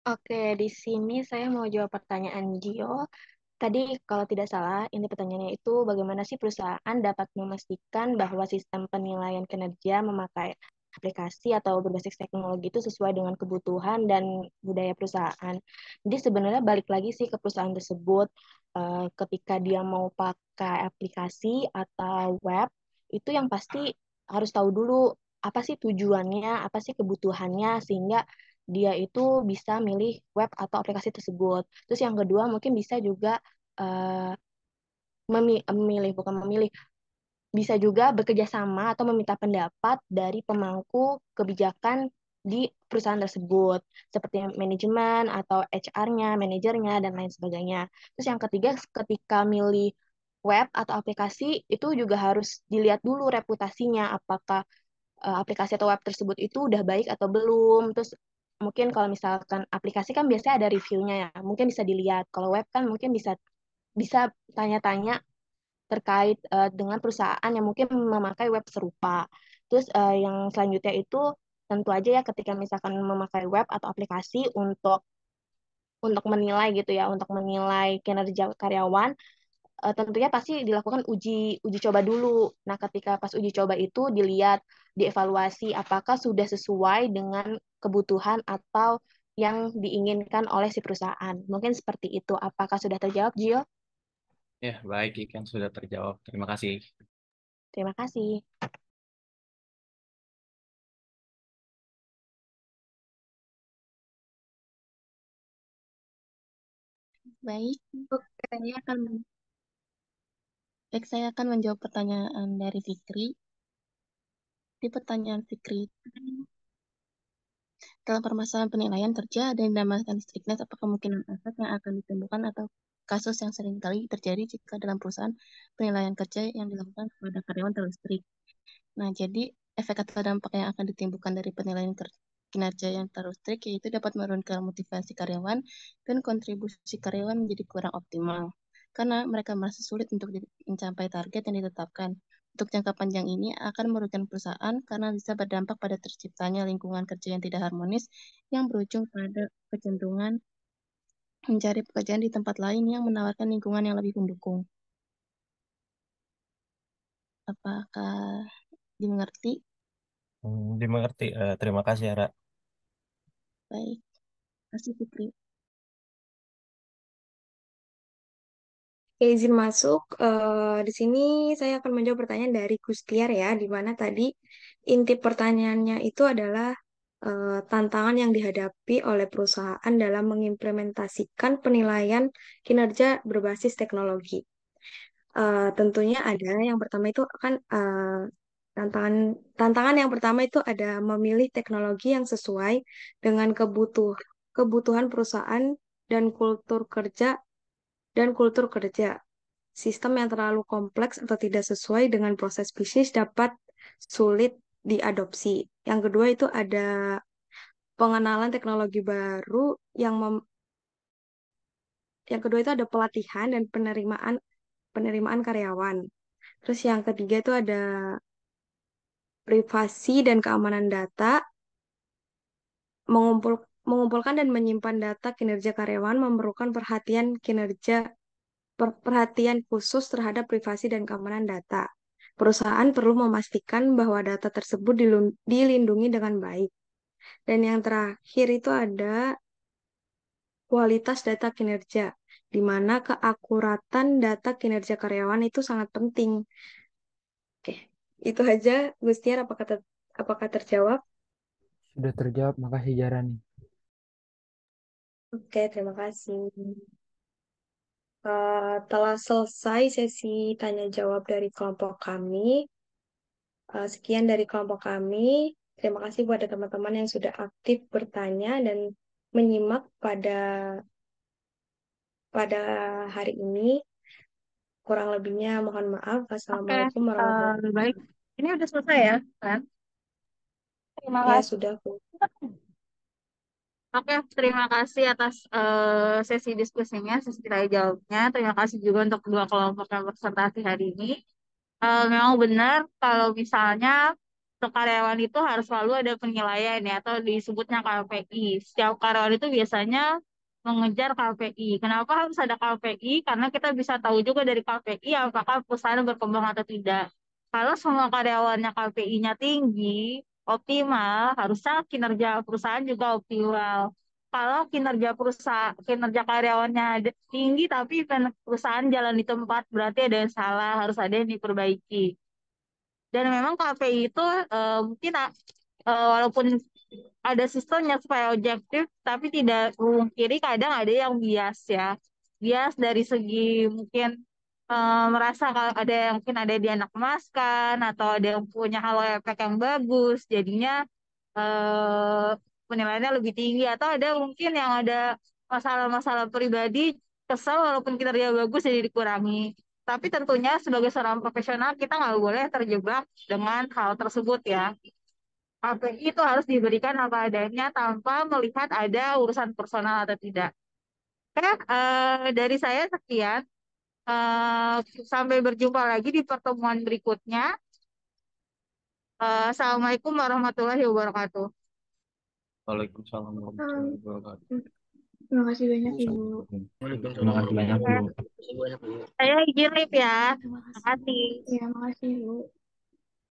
Oke, di sini saya mau jawab pertanyaan Gio. Tadi kalau tidak salah, ini pertanyaannya itu bagaimana sih perusahaan dapat memastikan bahwa sistem penilaian kinerja memakai aplikasi atau berbasis teknologi itu sesuai dengan kebutuhan dan budaya perusahaan. Jadi sebenarnya balik lagi sih ke perusahaan tersebut, ketika dia mau pakai aplikasi atau web, itu yang pasti harus tahu dulu apa sih tujuannya, apa sih kebutuhannya, sehingga dia itu bisa milih web atau aplikasi tersebut. Terus yang kedua mungkin bisa juga eh, memilih, bukan memilih, bisa juga bekerja sama atau meminta pendapat dari pemangku kebijakan di perusahaan tersebut, seperti manajemen atau HR-nya, manajernya, dan lain sebagainya. Terus yang ketiga, ketika milih web atau aplikasi, itu juga harus dilihat dulu reputasinya, apakah aplikasi atau web tersebut itu udah baik atau belum. Terus mungkin kalau misalkan aplikasi kan biasanya ada reviewnya ya, mungkin bisa dilihat. Kalau web kan mungkin bisa bisa tanya-tanya terkait dengan perusahaan yang mungkin memakai web serupa. Terus yang selanjutnya itu tentu aja ya ketika misalkan memakai web atau aplikasi untuk menilai gitu ya, untuk menilai kinerja karyawan, tentunya pasti dilakukan uji uji coba dulu. Nah, ketika pas uji coba itu dilihat, dievaluasi apakah sudah sesuai dengan kebutuhan atau yang diinginkan oleh si perusahaan. Mungkin seperti itu. Apakah sudah terjawab, Gio? Ya, baik, ikan sudah terjawab. Terima kasih. Terima kasih. Baik, Oke. saya akan menjawab pertanyaan dari Fikri. Di pertanyaan Fikri, dalam permasalahan penilaian kerja ada yang dinamakan strictness atau kemungkinan efek yang akan ditimbulkan atau kasus yang sering kali terjadi jika dalam perusahaan penilaian kerja yang dilakukan kepada karyawan terlalu strict. Nah, jadi efek atau dampak yang akan ditimbulkan dari penilaian kinerja yang terlalu strict yaitu dapat menurunkan motivasi karyawan dan kontribusi karyawan menjadi kurang optimal karena mereka merasa sulit untuk mencapai target yang ditetapkan. Untuk jangka panjang ini akan merugikan perusahaan karena bisa berdampak pada terciptanya lingkungan kerja yang tidak harmonis yang berujung pada kecenderungan mencari pekerjaan di tempat lain yang menawarkan lingkungan yang lebih mendukung. Apakah dimengerti? Dimengerti. Terima kasih, Ara. Baik. Terima kasih, Fikri. Oke, izin masuk. Di sini saya akan menjawab pertanyaan dari Gustiar ya, di mana tadi inti pertanyaannya itu adalah tantangan yang dihadapi oleh perusahaan dalam mengimplementasikan penilaian kinerja berbasis teknologi. Tentunya ada yang pertama itu kan tantangan tantangan yang pertama itu ada memilih teknologi yang sesuai dengan kebutuhan perusahaan dan kultur kerja. Sistem yang terlalu kompleks atau tidak sesuai dengan proses bisnis dapat sulit diadopsi. Yang kedua itu ada pengenalan teknologi baru yang kedua itu ada pelatihan dan penerimaan karyawan. Terus yang ketiga itu ada privasi dan keamanan data, mengumpulkan dan menyimpan data kinerja karyawan memerlukan perhatian khusus terhadap privasi dan keamanan data. Perusahaan perlu memastikan bahwa data tersebut dilindungi dengan baik. Dan yang terakhir itu ada kualitas data kinerja, di mana keakuratan data kinerja karyawan itu sangat penting. Oke, itu aja, Gustiar, apakah terjawab? Sudah terjawab, makasih Jarani. Oke, terima kasih. Telah selesai sesi tanya jawab dari kelompok kami. Sekian dari kelompok kami. Terima kasih kepada teman-teman yang sudah aktif bertanya dan menyimak pada hari ini. Kurang lebihnya mohon maaf. Oke, Assalamualaikum warahmatullahi wabarakatuh. baik. Ini udah selesai ya, kan? Terima Ya, kasih. sudah, Bu. Oke, terima kasih atas sesi diskusinya, sesi tanya jawabnya. Terima kasih juga untuk kedua kelompok yang berpresentasi hari ini. Memang benar kalau misalnya untuk karyawan itu harus selalu ada penilaian ya, atau disebutnya KPI. Setiap karyawan itu biasanya mengejar KPI. Kenapa harus ada KPI? Karena kita bisa tahu juga dari KPI apakah perusahaan berkembang atau tidak. Kalau semua karyawannya KPI-nya tinggi, optimal, harusnya kinerja perusahaan juga optimal. Kalau kinerja karyawannya tinggi tapi perusahaan jalan di tempat, berarti ada yang salah, harus ada yang diperbaiki. Dan memang KPI itu mungkin walaupun ada sistemnya supaya objektif, tapi tidak memungkiri kadang ada yang bias ya. Bias dari segi mungkin merasa kalau ada yang mungkin ada dia anak emaskan atau ada yang punya halo efek yang bagus, jadinya eh, penilaiannya lebih tinggi atau ada mungkin yang ada masalah-masalah pribadi kesel walaupun kinerja bagus jadi dikurangi. Tapi tentunya sebagai seorang profesional kita nggak boleh terjebak dengan hal tersebut ya. KPI itu harus diberikan apa adanya tanpa melihat ada urusan personal atau tidak. Oke, dari saya sekian. Sampai berjumpa lagi di pertemuan berikutnya. Assalamualaikum warahmatullahi wabarakatuh. Waalaikumsalam warahmatullahi wabarakatuh. Terima kasih banyak, Ibu. Terima kasih banyak, Bu. Saya izin live ya. Terima Terima kasih. Ya, makasih, Bu.